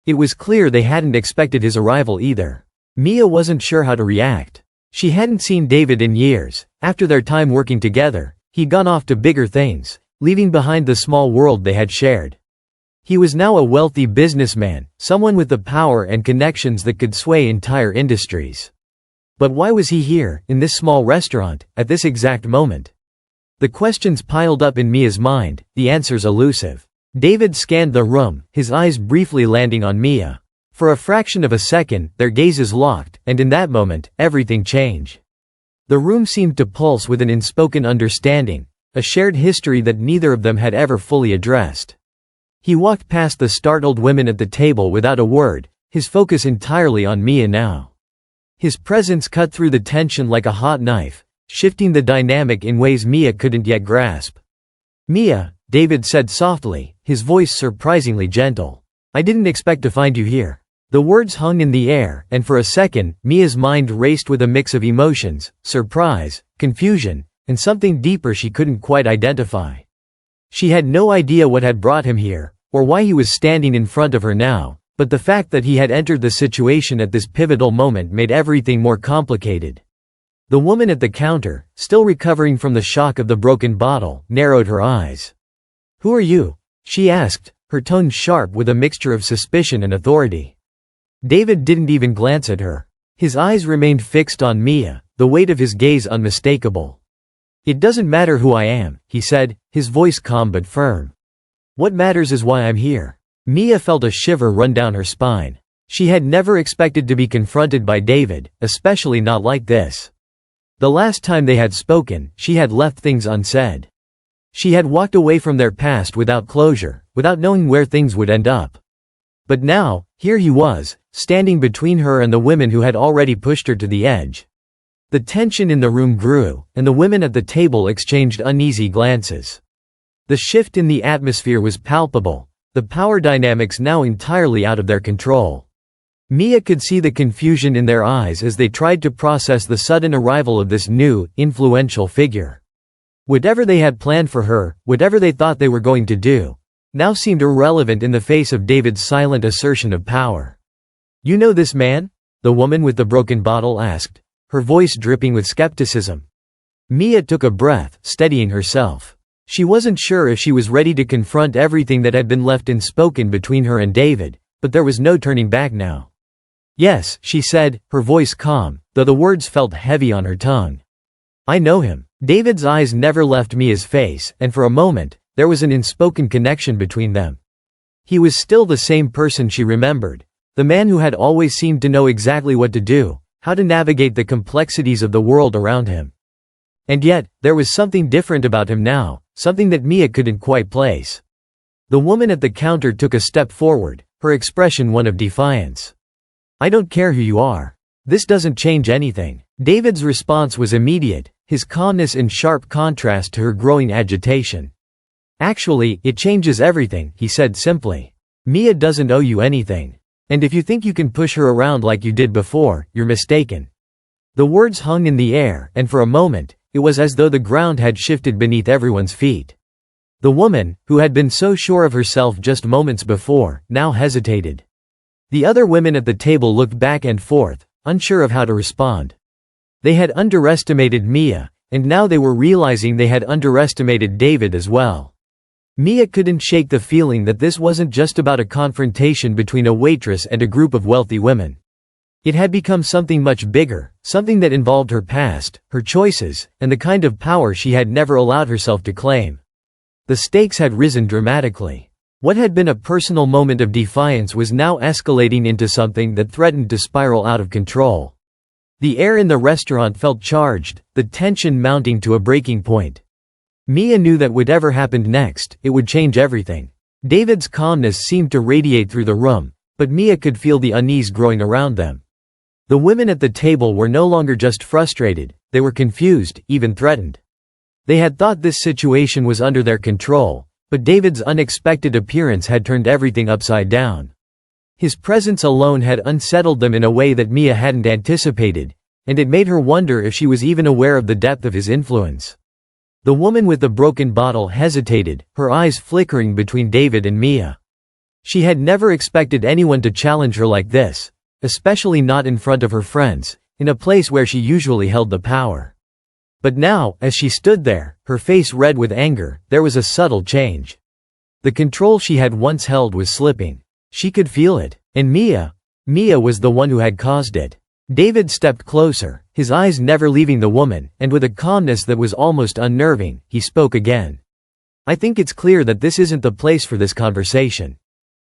Speaker 1: It was clear they hadn't expected his arrival either. Mia wasn't sure how to react. She hadn't seen David in years. After their time working together, he'd gone off to bigger things, leaving behind the small world they had shared. He was now a wealthy businessman, someone with the power and connections that could sway entire industries. But why was he here, in this small restaurant, at this exact moment? The questions piled up in Mia's mind, the answers elusive. David scanned the room, his eyes briefly landing on Mia. For a fraction of a second, their gazes locked, and in that moment, everything changed. The room seemed to pulse with an unspoken understanding, a shared history that neither of them had ever fully addressed. He walked past the startled women at the table without a word, his focus entirely on Mia now. His presence cut through the tension like a hot knife, shifting the dynamic in ways Mia couldn't yet grasp. "Mia," David said softly, his voice surprisingly gentle. "I didn't expect to find you here." The words hung in the air, and for a second, Mia's mind raced with a mix of emotions, surprise, confusion, and something deeper she couldn't quite identify. She had no idea what had brought him here, or why he was standing in front of her now, but the fact that he had entered the situation at this pivotal moment made everything more complicated. The woman at the counter, still recovering from the shock of the broken bottle, narrowed her eyes. "Who are you?" she asked, her tone sharp with a mixture of suspicion and authority. David didn't even glance at her. His eyes remained fixed on Mia, the weight of his gaze unmistakable. "It doesn't matter who I am," he said, his voice calm but firm. "What matters is why I'm here." Mia felt a shiver run down her spine. She had never expected to be confronted by David, especially not like this. The last time they had spoken, she had left things unsaid. She had walked away from their past without closure, without knowing where things would end up. But now, here he was, standing between her and the women who had already pushed her to the edge. The tension in the room grew, and the women at the table exchanged uneasy glances. The shift in the atmosphere was palpable, the power dynamics now entirely out of their control. Mia could see the confusion in their eyes as they tried to process the sudden arrival of this new, influential figure. Whatever they had planned for her, whatever they thought they were going to do, now seemed irrelevant in the face of David's silent assertion of power. "You know this man?" the woman with the broken bottle asked, her voice dripping with skepticism. Mia took a breath, steadying herself. She wasn't sure if she was ready to confront everything that had been left unspoken between her and David, but there was no turning back now. "Yes," she said, her voice calm, though the words felt heavy on her tongue. "I know him." David's eyes never left Mia's face, and for a moment, there was an unspoken connection between them. He was still the same person she remembered, The man who had always seemed to know exactly what to do, how to navigate the complexities of the world around him. And yet, there was something different about him now, something that Mia couldn't quite place. The woman at the counter took a step forward, her expression one of defiance. "I don't care who you are. This doesn't change anything." David's response was immediate, his calmness in sharp contrast to her growing agitation. "Actually, it changes everything," he said simply. "Mia doesn't owe you anything. And if you think you can push her around like you did before, you're mistaken." The words hung in the air, and for a moment, it was as though the ground had shifted beneath everyone's feet. The woman, who had been so sure of herself just moments before, now hesitated. The other women at the table looked back and forth, unsure of how to respond. They had underestimated Mia, and now they were realizing they had underestimated David as well. Mia couldn't shake the feeling that this wasn't just about a confrontation between a waitress and a group of wealthy women. It had become something much bigger, something that involved her past, her choices, and the kind of power she had never allowed herself to claim. The stakes had risen dramatically. What had been a personal moment of defiance was now escalating into something that threatened to spiral out of control. The air in the restaurant felt charged, the tension mounting to a breaking point. Mia knew that whatever happened next, it would change everything. David's calmness seemed to radiate through the room, but Mia could feel the unease growing around them. The women at the table were no longer just frustrated, they were confused, even threatened. They had thought this situation was under their control, but David's unexpected appearance had turned everything upside down. His presence alone had unsettled them in a way that Mia hadn't anticipated, and it made her wonder if she was even aware of the depth of his influence. The woman with the broken bottle hesitated, her eyes flickering between David and Mia. She had never expected anyone to challenge her like this, especially not in front of her friends, in a place where she usually held the power. But now, as she stood there, her face red with anger, there was a subtle change. The control she had once held was slipping. She could feel it. And Mia was the one who had caused it. David stepped closer, his eyes never leaving the woman, and with a calmness that was almost unnerving, he spoke again. "I think it's clear that this isn't the place for this conversation.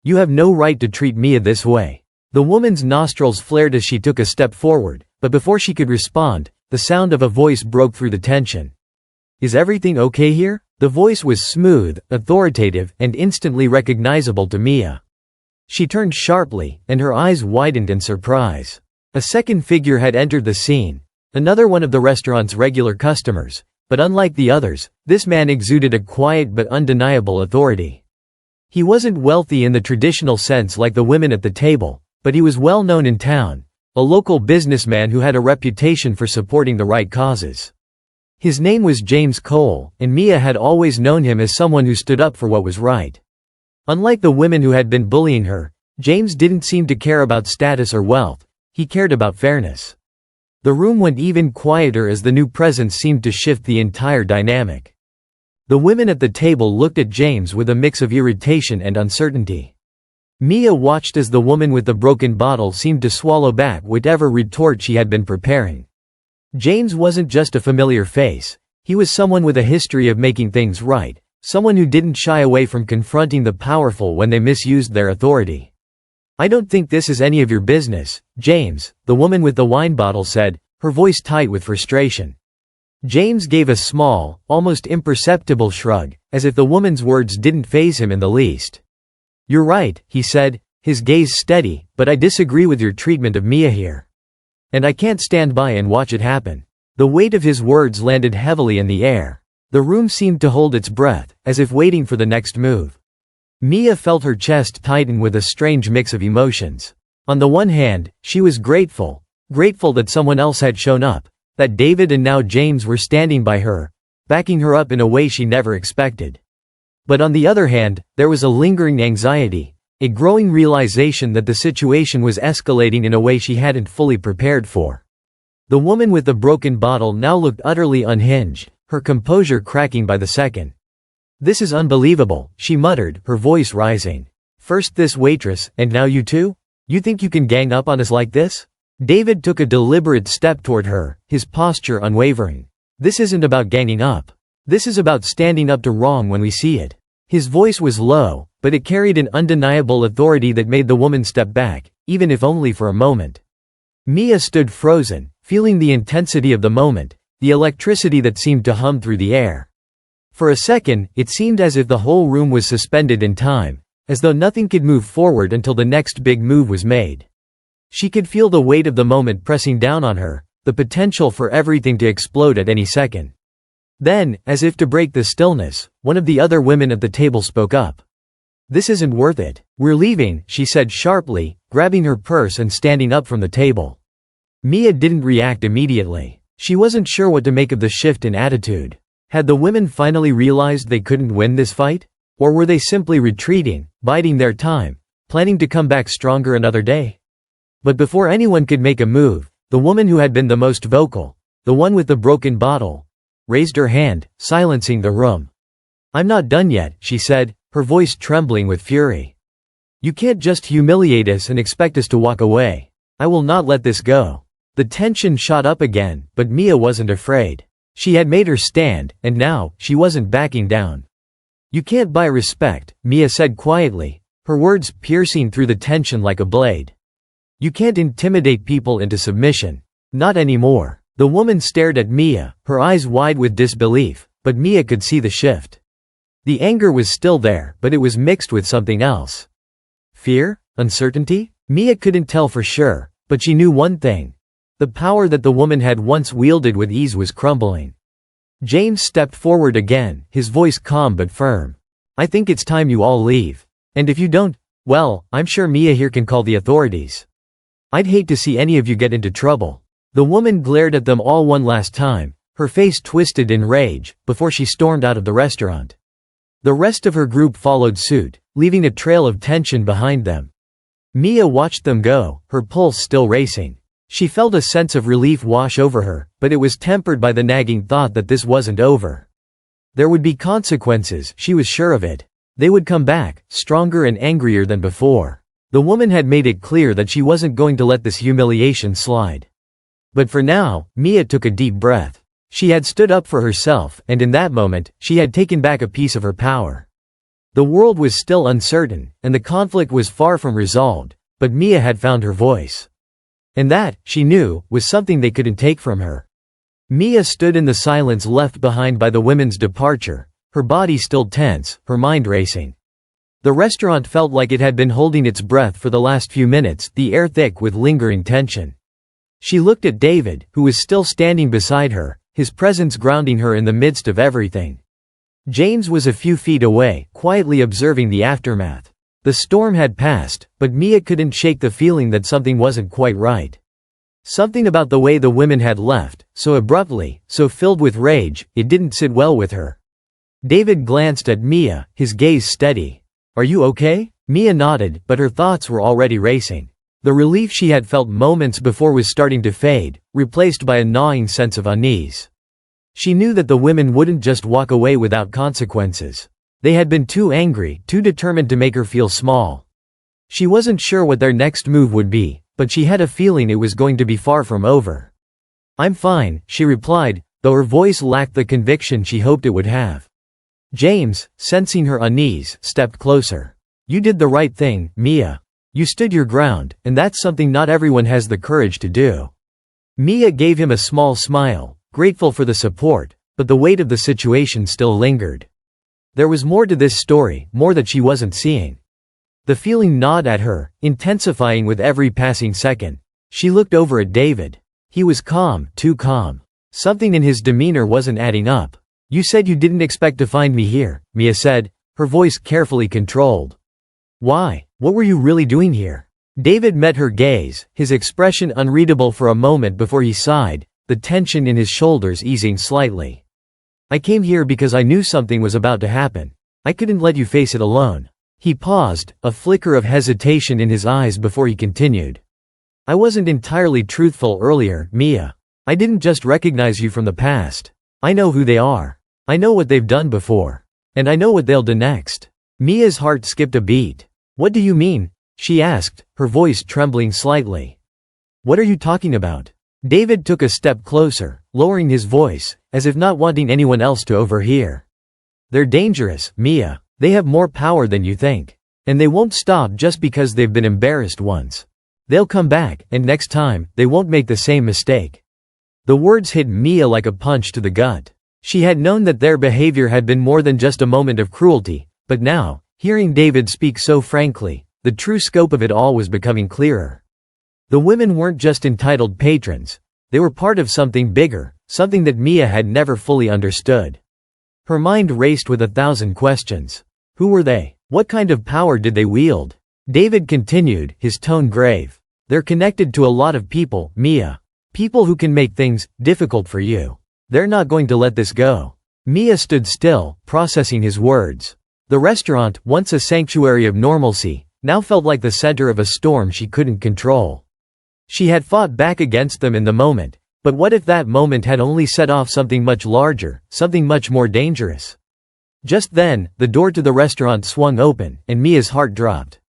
Speaker 1: You have no right to treat Mia this way." The woman's nostrils flared as she took a step forward, but before she could respond, the sound of a voice broke through the tension. "Is everything okay here?" The voice was smooth, authoritative, and instantly recognizable to Mia. She turned sharply, and her eyes widened in surprise. A second figure had entered the scene, another one of the restaurant's regular customers, but unlike the others, this man exuded a quiet but undeniable authority. He wasn't wealthy in the traditional sense like the women at the table, but he was well known in town, a local businessman who had a reputation for supporting the right causes. His name was James Cole, and Mia had always known him as someone who stood up for what was right. Unlike the women who had been bullying her, James didn't seem to care about status or wealth, he cared about fairness. The room went even quieter as the new presence seemed to shift the entire dynamic. The women at the table looked at James with a mix of irritation and uncertainty. Mia watched as the woman with the broken bottle seemed to swallow back whatever retort she had been preparing. James wasn't just a familiar face, he was someone with a history of making things right, someone who didn't shy away from confronting the powerful when they misused their authority. "I don't think this is any of your business, James," the woman with the wine bottle said, her voice tight with frustration. James gave a small, almost imperceptible shrug, as if the woman's words didn't faze him in the least. "You're right," he said, his gaze steady, "but I disagree with your treatment of Mia here. And I can't stand by and watch it happen." The weight of his words landed heavily in the air. The room seemed to hold its breath, as if waiting for the next move. Mia felt her chest tighten with a strange mix of emotions. On the one hand, she was grateful that someone else had shown up, that David and now James were standing by her, backing her up in a way she never expected. But on the other hand, there was a lingering anxiety, a growing realization that the situation was escalating in a way she hadn't fully prepared for. The woman with the broken bottle now looked utterly unhinged, her composure cracking by the second. "This is unbelievable," she muttered, her voice rising. "First this waitress, and now you too? You think you can gang up on us like this?" David took a deliberate step toward her, his posture unwavering. "This isn't about ganging up. This is about standing up to wrong when we see it." His voice was low, but it carried an undeniable authority that made the woman step back, even if only for a moment. Mia stood frozen, feeling the intensity of the moment, the electricity that seemed to hum through the air. For a second, it seemed as if the whole room was suspended in time, as though nothing could move forward until the next big move was made. She could feel the weight of the moment pressing down on her, the potential for everything to explode at any second. Then, as if to break the stillness, one of the other women at the table spoke up. "This isn't worth it. We're leaving," she said sharply, grabbing her purse and standing up from the table. Mia didn't react immediately. She wasn't sure what to make of the shift in attitude. Had the women finally realized they couldn't win this fight? Or were they simply retreating, biding their time, planning to come back stronger another day? But before anyone could make a move, the woman who had been the most vocal, the one with the broken bottle, raised her hand, silencing the room. "I'm not done yet," she said, her voice trembling with fury. "You can't just humiliate us and expect us to walk away. I will not let this go." The tension shot up again, but Mia wasn't afraid. She had made her stand, and now, she wasn't backing down. "You can't buy respect," Mia said quietly, her words piercing through the tension like a blade. "You can't intimidate people into submission. Not anymore." The woman stared at Mia, her eyes wide with disbelief, but Mia could see the shift. The anger was still there, but it was mixed with something else. Fear? Uncertainty? Mia couldn't tell for sure, but she knew one thing. The power that the woman had once wielded with ease was crumbling. James stepped forward again, his voice calm but firm. "I think it's time you all leave. And if you don't, well, I'm sure Mia here can call the authorities. I'd hate to see any of you get into trouble." The woman glared at them all one last time, her face twisted in rage, before she stormed out of the restaurant. The rest of her group followed suit, leaving a trail of tension behind them. Mia watched them go, her pulse still racing. She felt a sense of relief wash over her, but it was tempered by the nagging thought that this wasn't over. There would be consequences, she was sure of it. They would come back, stronger and angrier than before. The woman had made it clear that she wasn't going to let this humiliation slide. But for now, Mia took a deep breath. She had stood up for herself, and in that moment, she had taken back a piece of her power. The world was still uncertain, and the conflict was far from resolved, but Mia had found her voice. And that, she knew, was something they couldn't take from her. Mia stood in the silence left behind by the women's departure, her body still tense, her mind racing. The restaurant felt like it had been holding its breath for the last few minutes, the air thick with lingering tension. She looked at David, who was still standing beside her, his presence grounding her in the midst of everything. James was a few feet away, quietly observing the aftermath. The storm had passed, but Mia couldn't shake the feeling that something wasn't quite right. Something about the way the women had left, so abruptly, so filled with rage, it didn't sit well with her. David glanced at Mia, his gaze steady. "Are you okay?" Mia nodded, but her thoughts were already racing. The relief she had felt moments before was starting to fade, replaced by a gnawing sense of unease. She knew that the women wouldn't just walk away without consequences. They had been too angry, too determined to make her feel small. She wasn't sure what their next move would be, but she had a feeling it was going to be far from over. "I'm fine," she replied, though her voice lacked the conviction she hoped it would have. James, sensing her unease, stepped closer. "You did the right thing, Mia. You stood your ground, and that's something not everyone has the courage to do." Mia gave him a small smile, grateful for the support, but the weight of the situation still lingered. There was more to this story, more that she wasn't seeing. The feeling gnawed at her, intensifying with every passing second. She looked over at David. He was calm, too calm. Something in his demeanor wasn't adding up. "You said you didn't expect to find me here," Mia said, her voice carefully controlled. "Why? What were you really doing here?" David met her gaze, his expression unreadable for a moment before he sighed, the tension in his shoulders easing slightly. "I came here because I knew something was about to happen. I couldn't let you face it alone." He paused, a flicker of hesitation in his eyes before he continued. "I wasn't entirely truthful earlier, Mia. I didn't just recognize you from the past. I know who they are. I know what they've done before. And I know what they'll do next." Mia's heart skipped a beat. "What do you mean?" she asked, her voice trembling slightly. "What are you talking about?" David took a step closer, lowering his voice, as if not wanting anyone else to overhear. "They're dangerous, Mia. They have more power than you think. And they won't stop just because they've been embarrassed once. They'll come back, and next time, they won't make the same mistake." The words hit Mia like a punch to the gut. She had known that their behavior had been more than just a moment of cruelty, but now, hearing David speak so frankly, the true scope of it all was becoming clearer. The women weren't just entitled patrons. They were part of something bigger, something that Mia had never fully understood. Her mind raced with 1,000 questions. Who were they? What kind of power did they wield? David continued, his tone grave. "They're connected to a lot of people, Mia. People who can make things difficult for you. They're not going to let this go." Mia stood still, processing his words. The restaurant, once a sanctuary of normalcy, now felt like the center of a storm she couldn't control. She had fought back against them in the moment, but what if that moment had only set off something much larger, something much more dangerous? Just then, the door to the restaurant swung open, and Mia's heart dropped.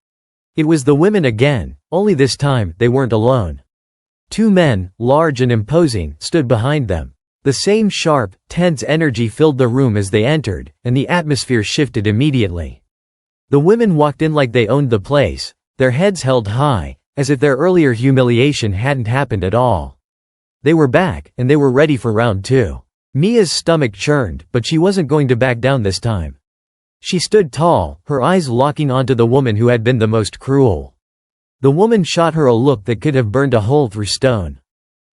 Speaker 1: It was the women again, only this time, they weren't alone. Two men, large and imposing, stood behind them. The same sharp, tense energy filled the room as they entered, and the atmosphere shifted immediately. The women walked in like they owned the place, their heads held high, as if their earlier humiliation hadn't happened at all. They were back, and they were ready for round two. Mia's stomach churned, but she wasn't going to back down this time. She stood tall, her eyes locking onto the woman who had been the most cruel. The woman shot her a look that could have burned a hole through stone.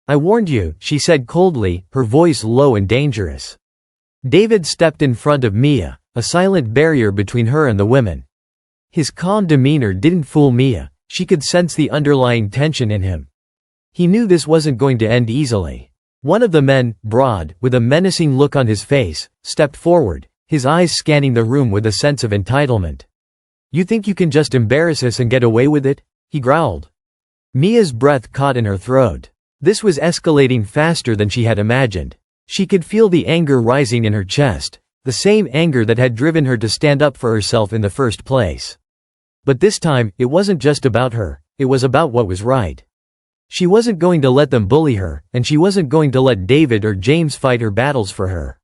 Speaker 1: "I warned you," she said coldly, her voice low and dangerous. David stepped in front of Mia, a silent barrier between her and the women. His calm demeanor didn't fool Mia, she could sense the underlying tension in him. He knew this wasn't going to end easily. One of the men, broad, with a menacing look on his face, stepped forward, his eyes scanning the room with a sense of entitlement. "You think you can just embarrass us and get away with it?" he growled. Mia's breath caught in her throat. This was escalating faster than she had imagined. She could feel the anger rising in her chest, the same anger that had driven her to stand up for herself in the first place. But this time, it wasn't just about her, it was about what was right. She wasn't going to let them bully her, and she wasn't going to let David or James fight her battles for her.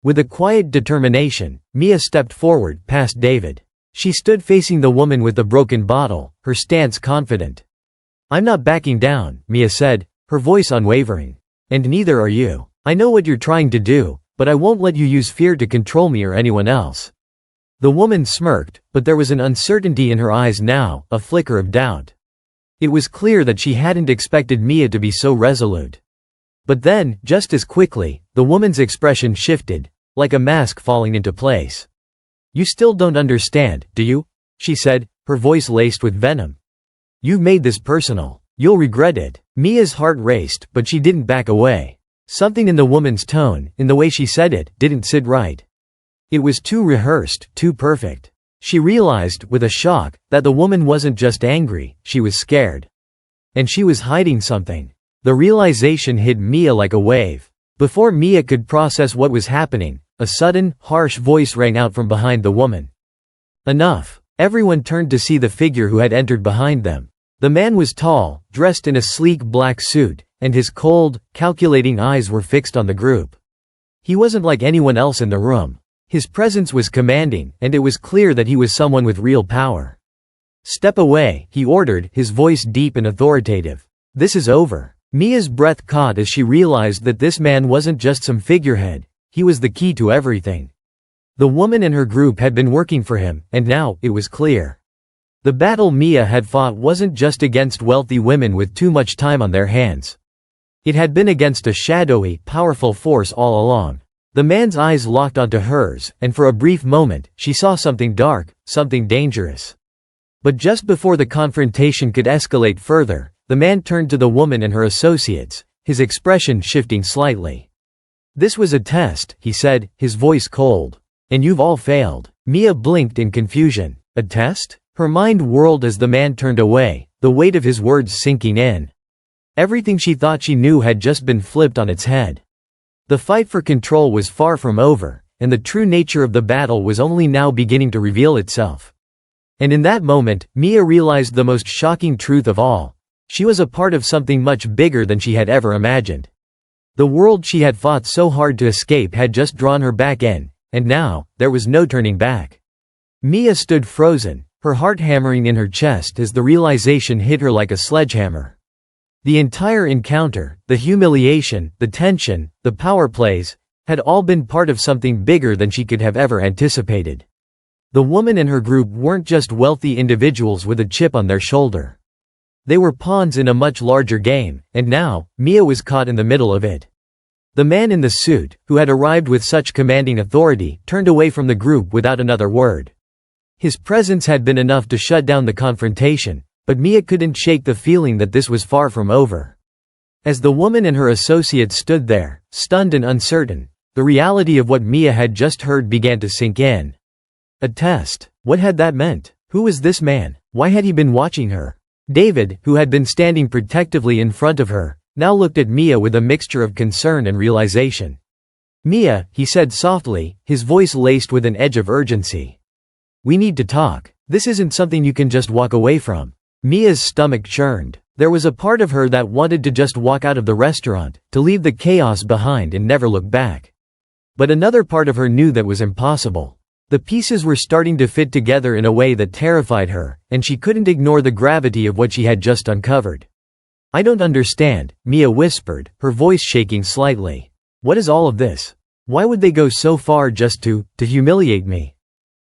Speaker 1: With a quiet determination, Mia stepped forward, past David. She stood facing the woman with the broken bottle, her stance confident. "I'm not backing down," Mia said, her voice unwavering. "And neither are you. I know what you're trying to do, but I won't let you use fear to control me or anyone else." The woman smirked, but there was an uncertainty in her eyes now, a flicker of doubt. It was clear that she hadn't expected Mia to be so resolute. But then, just as quickly, the woman's expression shifted, like a mask falling into place. "You still don't understand, do you?" she said, her voice laced with venom. "You've made this personal. You'll regret it." Mia's heart raced, but she didn't back away. Something in the woman's tone, in the way she said it, didn't sit right. It was too rehearsed, too perfect. She realized, with a shock, that the woman wasn't just angry, she was scared. And she was hiding something. The realization hit Mia like a wave. Before Mia could process what was happening, a sudden, harsh voice rang out from behind the woman. "Enough." Everyone turned to see the figure who had entered behind them. The man was tall, dressed in a sleek black suit, and his cold, calculating eyes were fixed on the group. He wasn't like anyone else in the room. His presence was commanding, and it was clear that he was someone with real power. "Step away," he ordered, his voice deep and authoritative. "This is over." Mia's breath caught as she realized that this man wasn't just some figurehead, he was the key to everything. The woman and her group had been working for him, and now, it was clear. The battle Mia had fought wasn't just against wealthy women with too much time on their hands. It had been against a shadowy, powerful force all along. The man's eyes locked onto hers, and for a brief moment, she saw something dark, something dangerous. But just before the confrontation could escalate further, the man turned to the woman and her associates, his expression shifting slightly. "This was a test," he said, his voice cold. "And you've all failed." Mia blinked in confusion. "A test?" Her mind whirled as the man turned away, the weight of his words sinking in. Everything she thought she knew had just been flipped on its head. The fight for control was far from over, and the true nature of the battle was only now beginning to reveal itself. And in that moment, Mia realized the most shocking truth of all. She was a part of something much bigger than she had ever imagined. The world she had fought so hard to escape had just drawn her back in, and now, there was no turning back. Mia stood frozen, her heart hammering in her chest as the realization hit her like a sledgehammer. The entire encounter, the humiliation, the tension, the power plays, had all been part of something bigger than she could have ever anticipated. The woman and her group weren't just wealthy individuals with a chip on their shoulder. They were pawns in a much larger game, and now, Mia was caught in the middle of it. The man in the suit, who had arrived with such commanding authority, turned away from the group without another word. His presence had been enough to shut down the confrontation, but Mia couldn't shake the feeling that this was far from over. As the woman and her associates stood there, stunned and uncertain, the reality of what Mia had just heard began to sink in. A test. What had that meant? Who was this man? Why had he been watching her? David, who had been standing protectively in front of her, now looked at Mia with a mixture of concern and realization. "Mia," he said softly, his voice laced with an edge of urgency. "We need to talk. This isn't something you can just walk away from." Mia's stomach churned. There was a part of her that wanted to just walk out of the restaurant, to leave the chaos behind and never look back. But another part of her knew that was impossible. The pieces were starting to fit together in a way that terrified her, and she couldn't ignore the gravity of what she had just uncovered. "I don't understand," Mia whispered, her voice shaking slightly. "What is all of this? Why would they go so far just to humiliate me?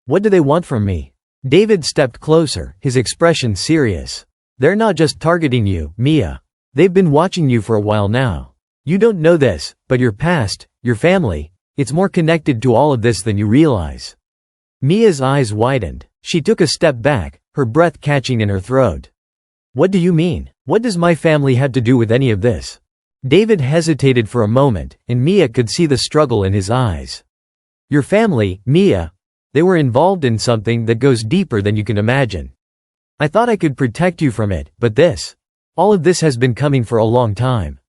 Speaker 1: What do they want from me?" David stepped closer, his expression serious. "They're not just targeting you, Mia. They've been watching you for a while now. You don't know this, but your past, your family, it's more connected to all of this than you realize." Mia's eyes widened. She took a step back, her breath catching in her throat. "What do you mean? What does my family have to do with any of this?" David hesitated for a moment, and Mia could see the struggle in his eyes. "Your family, Mia, they were involved in something that goes deeper than you can imagine. I thought I could protect you from it, but all of this has been coming for a long time.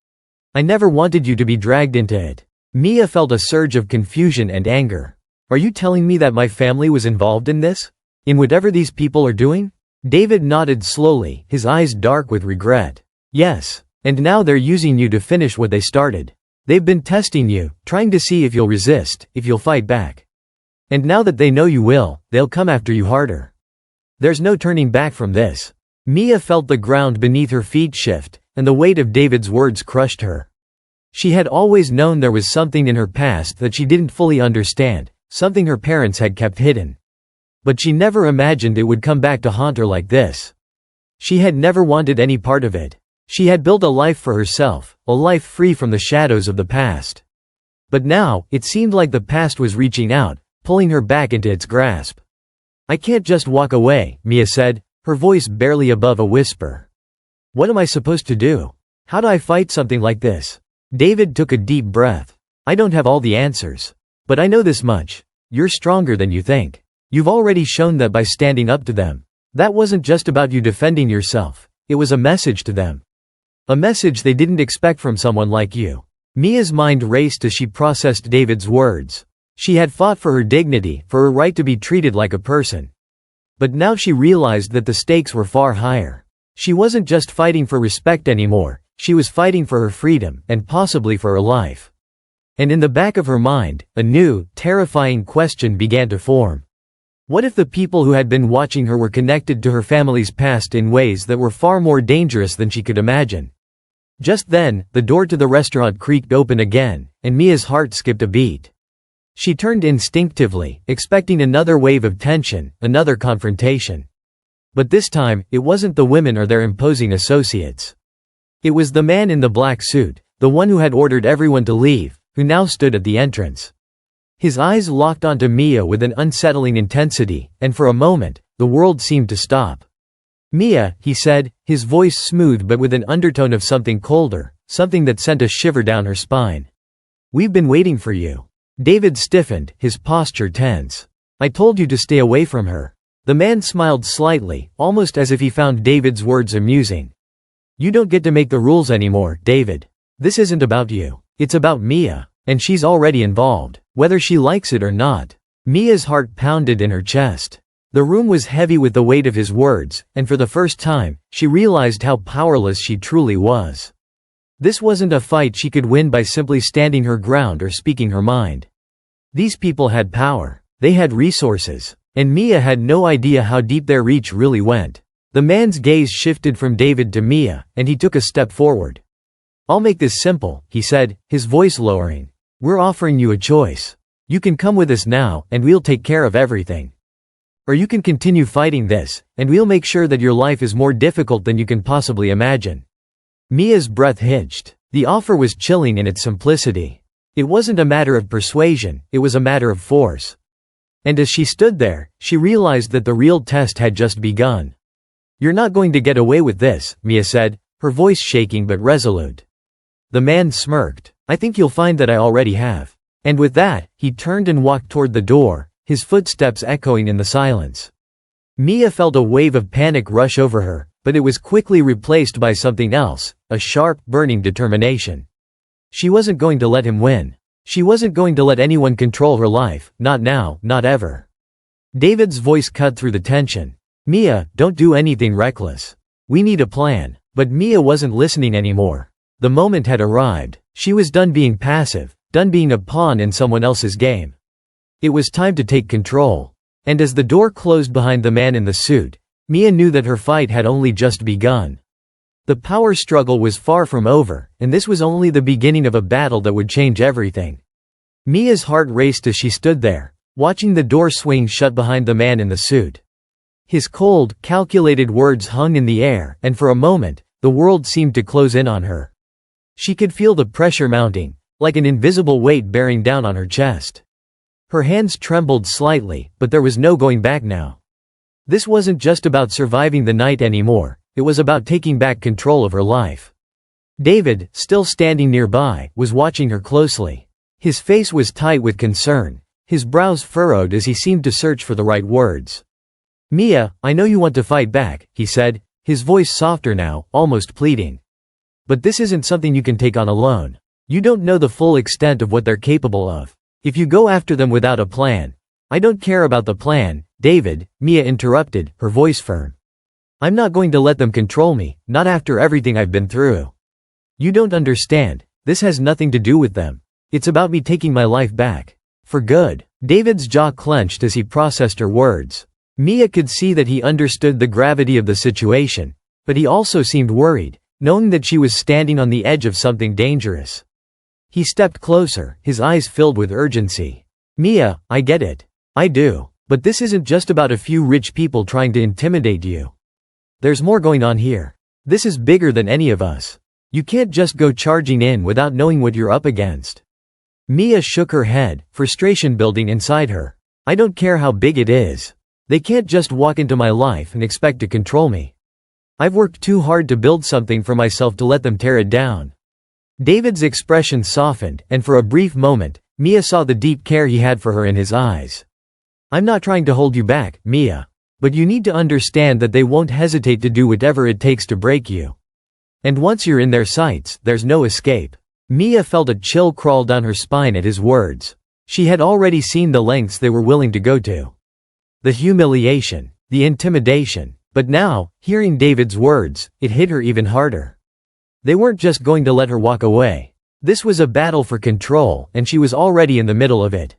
Speaker 1: I never wanted you to be dragged into it." Mia felt a surge of confusion and anger. "Are you telling me that my family was involved in this? In whatever these people are doing?" David nodded slowly, his eyes dark with regret. "Yes. And now they're using you to finish what they started. They've been testing you, trying to see if you'll resist, if you'll fight back. And now that they know you will, they'll come after you harder. There's no turning back from this." Mia felt the ground beneath her feet shift, and the weight of David's words crushed her. She had always known there was something in her past that she didn't fully understand, something her parents had kept hidden. But she never imagined it would come back to haunt her like this. She had never wanted any part of it. She had built a life for herself, a life free from the shadows of the past. But now, it seemed like the past was reaching out, pulling her back into its grasp. "I can't just walk away," Mia said, her voice barely above a whisper. "What am I supposed to do? How do I fight something like this?" David took a deep breath. "I don't have all the answers. But I know this much. You're stronger than you think. You've already shown that by standing up to them. That wasn't just about you defending yourself. It was a message to them. A message they didn't expect from someone like you." Mia's mind raced as she processed David's words. She had fought for her dignity, for her right to be treated like a person. But now she realized that the stakes were far higher. She wasn't just fighting for respect anymore, she was fighting for her freedom, and possibly for her life. And in the back of her mind, a new, terrifying question began to form. What if the people who had been watching her were connected to her family's past in ways that were far more dangerous than she could imagine? Just then, the door to the restaurant creaked open again, and Mia's heart skipped a beat. She turned instinctively, expecting another wave of tension, another confrontation. But this time, it wasn't the women or their imposing associates. It was the man in the black suit, the one who had ordered everyone to leave, who now stood at the entrance. His eyes locked onto Mia with an unsettling intensity, and for a moment, the world seemed to stop. "Mia," he said, his voice smooth but with an undertone of something colder, something that sent a shiver down her spine. "We've been waiting for you." David stiffened, his posture tense. "I told you to stay away from her." The man smiled slightly, almost as if he found David's words amusing. "You don't get to make the rules anymore, David. This isn't about you. It's about Mia. And she's already involved, whether she likes it or not." Mia's heart pounded in her chest. The room was heavy with the weight of his words, and for the first time, she realized how powerless she truly was. This wasn't a fight she could win by simply standing her ground or speaking her mind. These people had power. They had resources. And Mia had no idea how deep their reach really went. The man's gaze shifted from David to Mia, and he took a step forward. "I'll make this simple," he said, his voice lowering. "We're offering you a choice. You can come with us now, and we'll take care of everything. Or you can continue fighting this, and we'll make sure that your life is more difficult than you can possibly imagine." Mia's breath hitched. The offer was chilling in its simplicity. It wasn't a matter of persuasion, it was a matter of force. And as she stood there, she realized that the real test had just begun. "You're not going to get away with this," Mia said, her voice shaking but resolute. The man smirked. "I think you'll find that I already have." And with that, he turned and walked toward the door, his footsteps echoing in the silence. Mia felt a wave of panic rush over her, but it was quickly replaced by something else, a sharp, burning determination. She wasn't going to let him win. She wasn't going to let anyone control her life, not now, not ever. David's voice cut through the tension. "Mia, don't do anything reckless. We need a plan." But Mia wasn't listening anymore. The moment had arrived. She was done being passive, done being a pawn in someone else's game. It was time to take control. And as the door closed behind the man in the suit, Mia knew that her fight had only just begun. The power struggle was far from over, and this was only the beginning of a battle that would change everything. Mia's heart raced as she stood there, watching the door swing shut behind the man in the suit. His cold, calculated words hung in the air, and for a moment, the world seemed to close in on her. She could feel the pressure mounting, like an invisible weight bearing down on her chest. Her hands trembled slightly, but there was no going back now. This wasn't just about surviving the night anymore, it was about taking back control of her life. David, still standing nearby, was watching her closely. His face was tight with concern, his brows furrowed as he seemed to search for the right words. "Mia, I know you want to fight back," he said, his voice softer now, almost pleading. "But this isn't something you can take on alone. You don't know the full extent of what they're capable of. If you go after them without a plan—" "I don't care about the plan, David," Mia interrupted, her voice firm. "I'm not going to let them control me, not after everything I've been through. You don't understand, this has nothing to do with them. It's about me taking my life back. For good." David's jaw clenched as he processed her words. Mia could see that he understood the gravity of the situation, but he also seemed worried, knowing that she was standing on the edge of something dangerous. He stepped closer, his eyes filled with urgency. "Mia, I get it. I do. But this isn't just about a few rich people trying to intimidate you. There's more going on here. This is bigger than any of us. You can't just go charging in without knowing what you're up against." Mia shook her head, frustration building inside her. "I don't care how big it is. They can't just walk into my life and expect to control me. I've worked too hard to build something for myself to let them tear it down." David's expression softened, and for a brief moment, Mia saw the deep care he had for her in his eyes. "I'm not trying to hold you back, Mia. But you need to understand that they won't hesitate to do whatever it takes to break you. And once you're in their sights, there's no escape." Mia felt a chill crawl down her spine at his words. She had already seen the lengths they were willing to go to. The humiliation, the intimidation. But now, hearing David's words, it hit her even harder. They weren't just going to let her walk away. This was a battle for control, and she was already in the middle of it.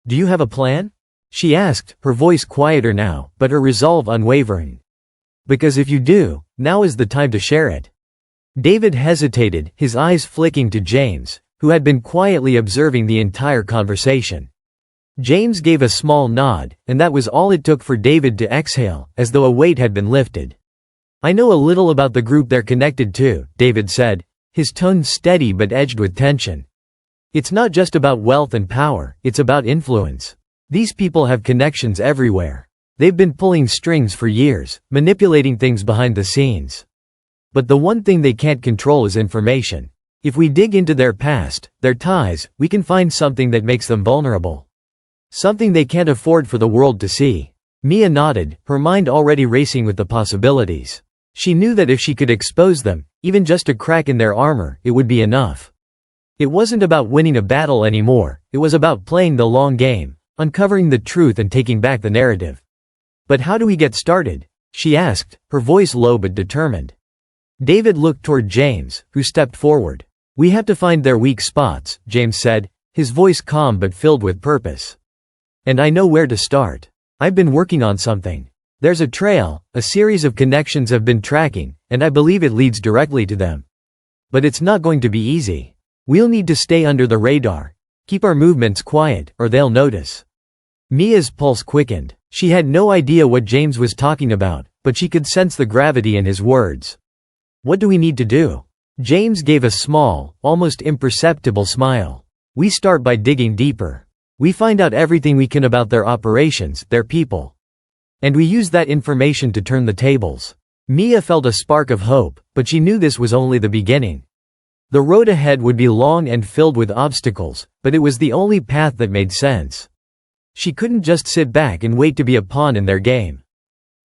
Speaker 1: "Do you have a plan?" she asked, her voice quieter now, but her resolve unwavering. "Because if you do, now is the time to share it." David hesitated, his eyes flicking to James, who had been quietly observing the entire conversation. James gave a small nod, and that was all it took for David to exhale, as though a weight had been lifted. "I know a little about the group they're connected to," David said, his tone steady but edged with tension. "It's not just about wealth and power, it's about influence. These people have connections everywhere. They've been pulling strings for years, manipulating things behind the scenes. But the one thing they can't control is information. If we dig into their past, their ties, we can find something that makes them vulnerable. Something they can't afford for the world to see." Mia nodded, her mind already racing with the possibilities. She knew that if she could expose them, even just a crack in their armor, it would be enough. It wasn't about winning a battle anymore, it was about playing the long game, uncovering the truth and taking back the narrative. "But how do we get started?" she asked, her voice low but determined. David looked toward James, who stepped forward. "We have to find their weak spots," James said, his voice calm but filled with purpose. "And I know where to start. I've been working on something. There's a trail, a series of connections have been tracking, and I believe it leads directly to them. But it's not going to be easy. We'll need to stay under the radar. Keep our movements quiet, or they'll notice." Mia's pulse quickened. She had no idea what James was talking about, but she could sense the gravity in his words. "What do we need to do?" James gave a small, almost imperceptible smile. "We start by digging deeper. We find out everything we can about their operations, their people. And we use that information to turn the tables." Mia felt a spark of hope, but she knew this was only the beginning. The road ahead would be long and filled with obstacles, but it was the only path that made sense. She couldn't just sit back and wait to be a pawn in their game.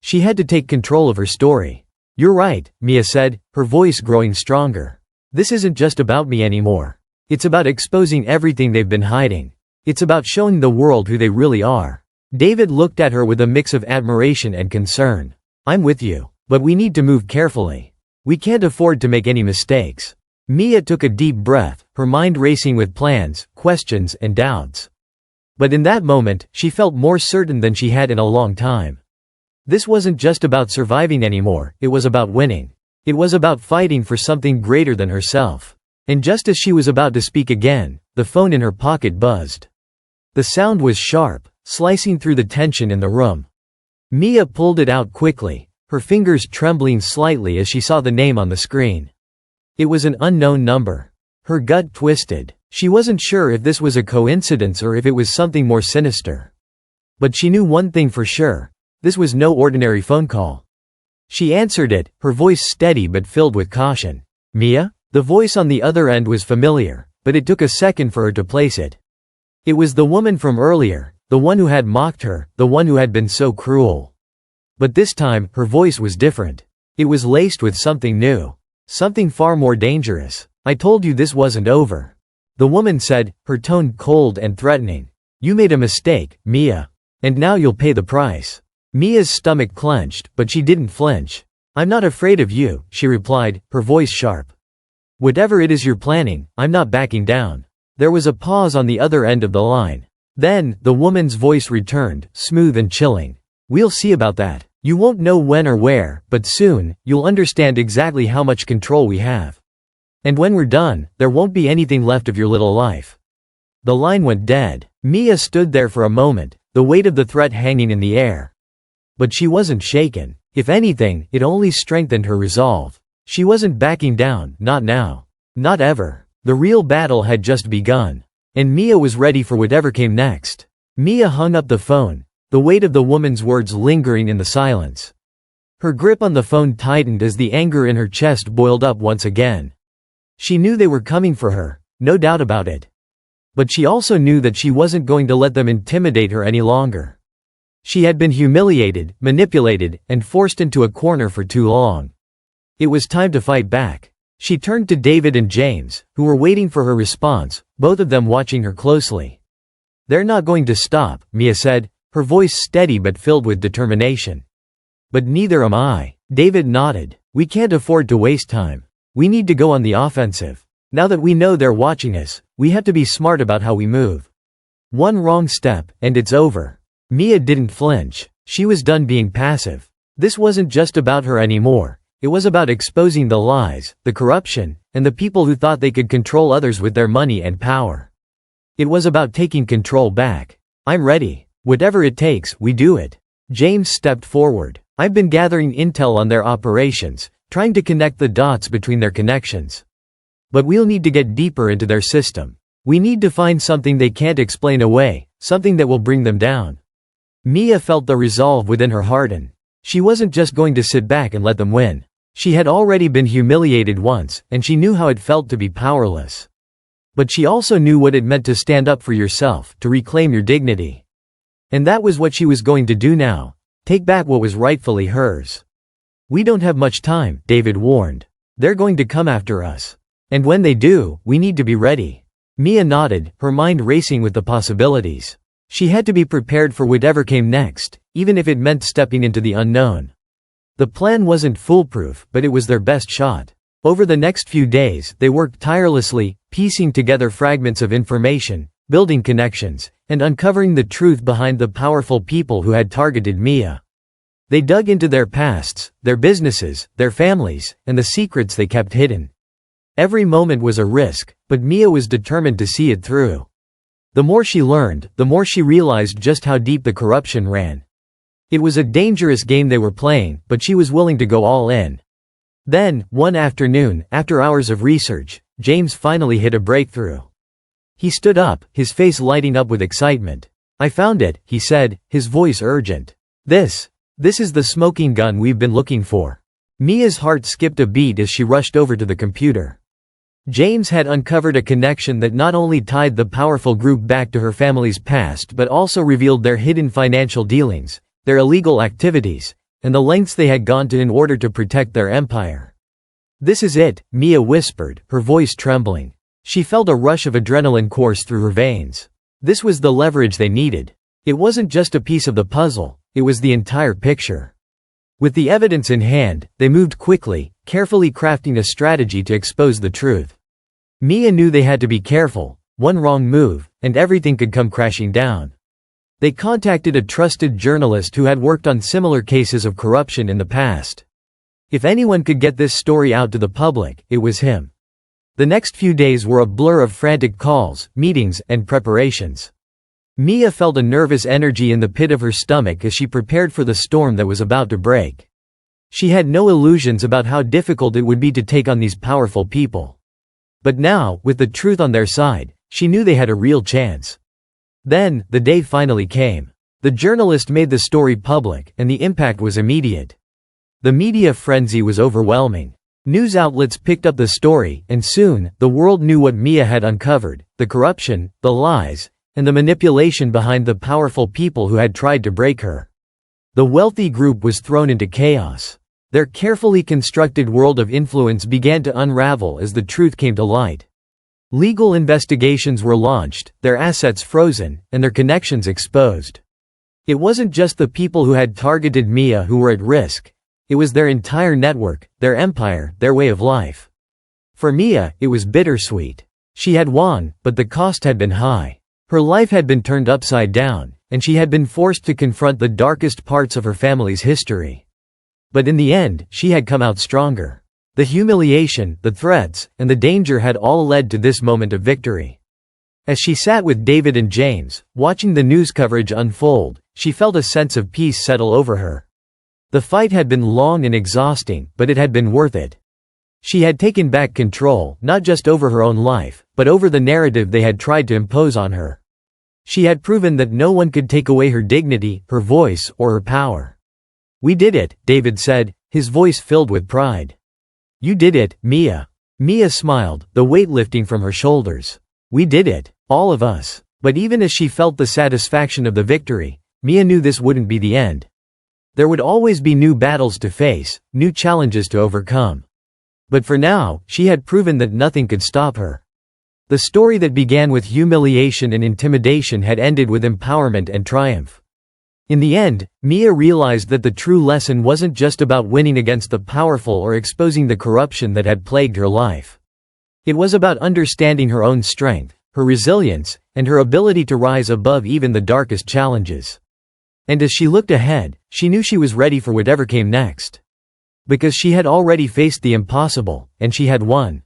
Speaker 1: She had to take control of her story. "You're right," Mia said, her voice growing stronger. "This isn't just about me anymore. It's about exposing everything they've been hiding. It's about showing the world who they really are." David looked at her with a mix of admiration and concern. "I'm with you, but we need to move carefully. We can't afford to make any mistakes." Mia took a deep breath, her mind racing with plans, questions, and doubts. But in that moment, she felt more certain than she had in a long time. This wasn't just about surviving anymore, it was about winning. It was about fighting for something greater than herself. And just as she was about to speak again, the phone in her pocket buzzed. The sound was sharp, slicing through the tension in the room. Mia pulled it out quickly, her fingers trembling slightly as she saw the name on the screen. It was an unknown number. Her gut twisted. She wasn't sure if this was a coincidence or if it was something more sinister. But she knew one thing for sure. This was no ordinary phone call. She answered it, her voice steady but filled with caution. "Mia?" The voice on the other end was familiar, but it took a second for her to place it. It was the woman from earlier, the one who had mocked her, the one who had been so cruel. But this time, her voice was different. It was laced with something new. Something far more dangerous. "I told you this wasn't over," the woman said, her tone cold and threatening. "You made a mistake, Mia. And now you'll pay the price." Mia's stomach clenched, but she didn't flinch. "I'm not afraid of you," she replied, her voice sharp. "Whatever it is you're planning, I'm not backing down." There was a pause on the other end of the line. Then, the woman's voice returned, smooth and chilling. "We'll see about that. You won't know when or where, but soon, you'll understand exactly how much control we have. And when we're done, there won't be anything left of your little life." The line went dead. Mia stood there for a moment, the weight of the threat hanging in the air. But she wasn't shaken. If anything, it only strengthened her resolve. She wasn't backing down, not now. Not ever. The real battle had just begun. And Mia was ready for whatever came next. Mia hung up the phone, the weight of the woman's words lingering in the silence. Her grip on the phone tightened as the anger in her chest boiled up once again. She knew they were coming for her, no doubt about it. But she also knew that she wasn't going to let them intimidate her any longer. She had been humiliated, manipulated, and forced into a corner for too long. It was time to fight back. She turned to David and James, who were waiting for her response, both of them watching her closely. "They're not going to stop," Mia said, her voice steady but filled with determination. "But neither am I." David nodded. "We can't afford to waste time. We need to go on the offensive. Now that we know they're watching us, we have to be smart about how we move. One wrong step, and it's over." Mia didn't flinch. She was done being passive. This wasn't just about her anymore. It was about exposing the lies, the corruption, and the people who thought they could control others with their money and power. It was about taking control back. "I'm ready. Whatever it takes, we do it." James stepped forward. "I've been gathering intel on their operations, trying to connect the dots between their connections. But we'll need to get deeper into their system. We need to find something they can't explain away, something that will bring them down." Mia felt the resolve within her harden. She wasn't just going to sit back and let them win. She had already been humiliated once, and she knew how it felt to be powerless. But she also knew what it meant to stand up for yourself, to reclaim your dignity. And that was what she was going to do now. Take back what was rightfully hers. "We don't have much time," David warned. "They're going to come after us. And when they do, we need to be ready." Mia nodded, her mind racing with the possibilities. She had to be prepared for whatever came next, even if it meant stepping into the unknown. The plan wasn't foolproof, but it was their best shot. Over the next few days, they worked tirelessly, piecing together fragments of information, building connections, and uncovering the truth behind the powerful people who had targeted Mia. They dug into their pasts, their businesses, their families, and the secrets they kept hidden. Every moment was a risk, but Mia was determined to see it through. The more she learned, the more she realized just how deep the corruption ran. It was a dangerous game they were playing, but she was willing to go all in. Then, one afternoon, after hours of research, James finally hit a breakthrough. He stood up, his face lighting up with excitement. "I found it," he said, his voice urgent. This is the smoking gun we've been looking for." Mia's heart skipped a beat as she rushed over to the computer. James had uncovered a connection that not only tied the powerful group back to her family's past but also revealed their hidden financial dealings, their illegal activities, and the lengths they had gone to in order to protect their empire. "This is it," Mia whispered, her voice trembling. She felt a rush of adrenaline course through her veins. This was the leverage they needed. It wasn't just a piece of the puzzle, it was the entire picture. With the evidence in hand, they moved quickly, carefully crafting a strategy to expose the truth. Mia knew they had to be careful. One wrong move, and everything could come crashing down. They contacted a trusted journalist who had worked on similar cases of corruption in the past. If anyone could get this story out to the public, it was him. The next few days were a blur of frantic calls, meetings, and preparations. Mia felt a nervous energy in the pit of her stomach as she prepared for the storm that was about to break. She had no illusions about how difficult it would be to take on these powerful people. But now, with the truth on their side, she knew they had a real chance. Then, the day finally came. The journalist made the story public, and the impact was immediate. The media frenzy was overwhelming. News outlets picked up the story, and soon, the world knew what Mia had uncovered: the corruption, the lies, and the manipulation behind the powerful people who had tried to break her. The wealthy group was thrown into chaos. Their carefully constructed world of influence began to unravel as the truth came to light. Legal investigations were launched, their assets frozen, and their connections exposed. It wasn't just the people who had targeted Mia who were at risk. It was their entire network, their empire, their way of life. For Mia, it was bittersweet. She had won, but the cost had been high. Her life had been turned upside down, and she had been forced to confront the darkest parts of her family's history. But in the end, she had come out stronger. The humiliation, the threats, and the danger had all led to this moment of victory. As she sat with David and James, watching the news coverage unfold, she felt a sense of peace settle over her. The fight had been long and exhausting, but it had been worth it. She had taken back control, not just over her own life, but over the narrative they had tried to impose on her. She had proven that no one could take away her dignity, her voice, or her power. "We did it," David said, his voice filled with pride. "You did it, Mia." Mia smiled, the weight lifting from her shoulders. "We did it. All of us." But even as she felt the satisfaction of the victory, Mia knew this wouldn't be the end. There would always be new battles to face, new challenges to overcome. But for now, she had proven that nothing could stop her. The story that began with humiliation and intimidation had ended with empowerment and triumph. In the end, Mia realized that the true lesson wasn't just about winning against the powerful or exposing the corruption that had plagued her life. It was about understanding her own strength, her resilience, and her ability to rise above even the darkest challenges. And as she looked ahead, she knew she was ready for whatever came next. Because she had already faced the impossible, and she had won.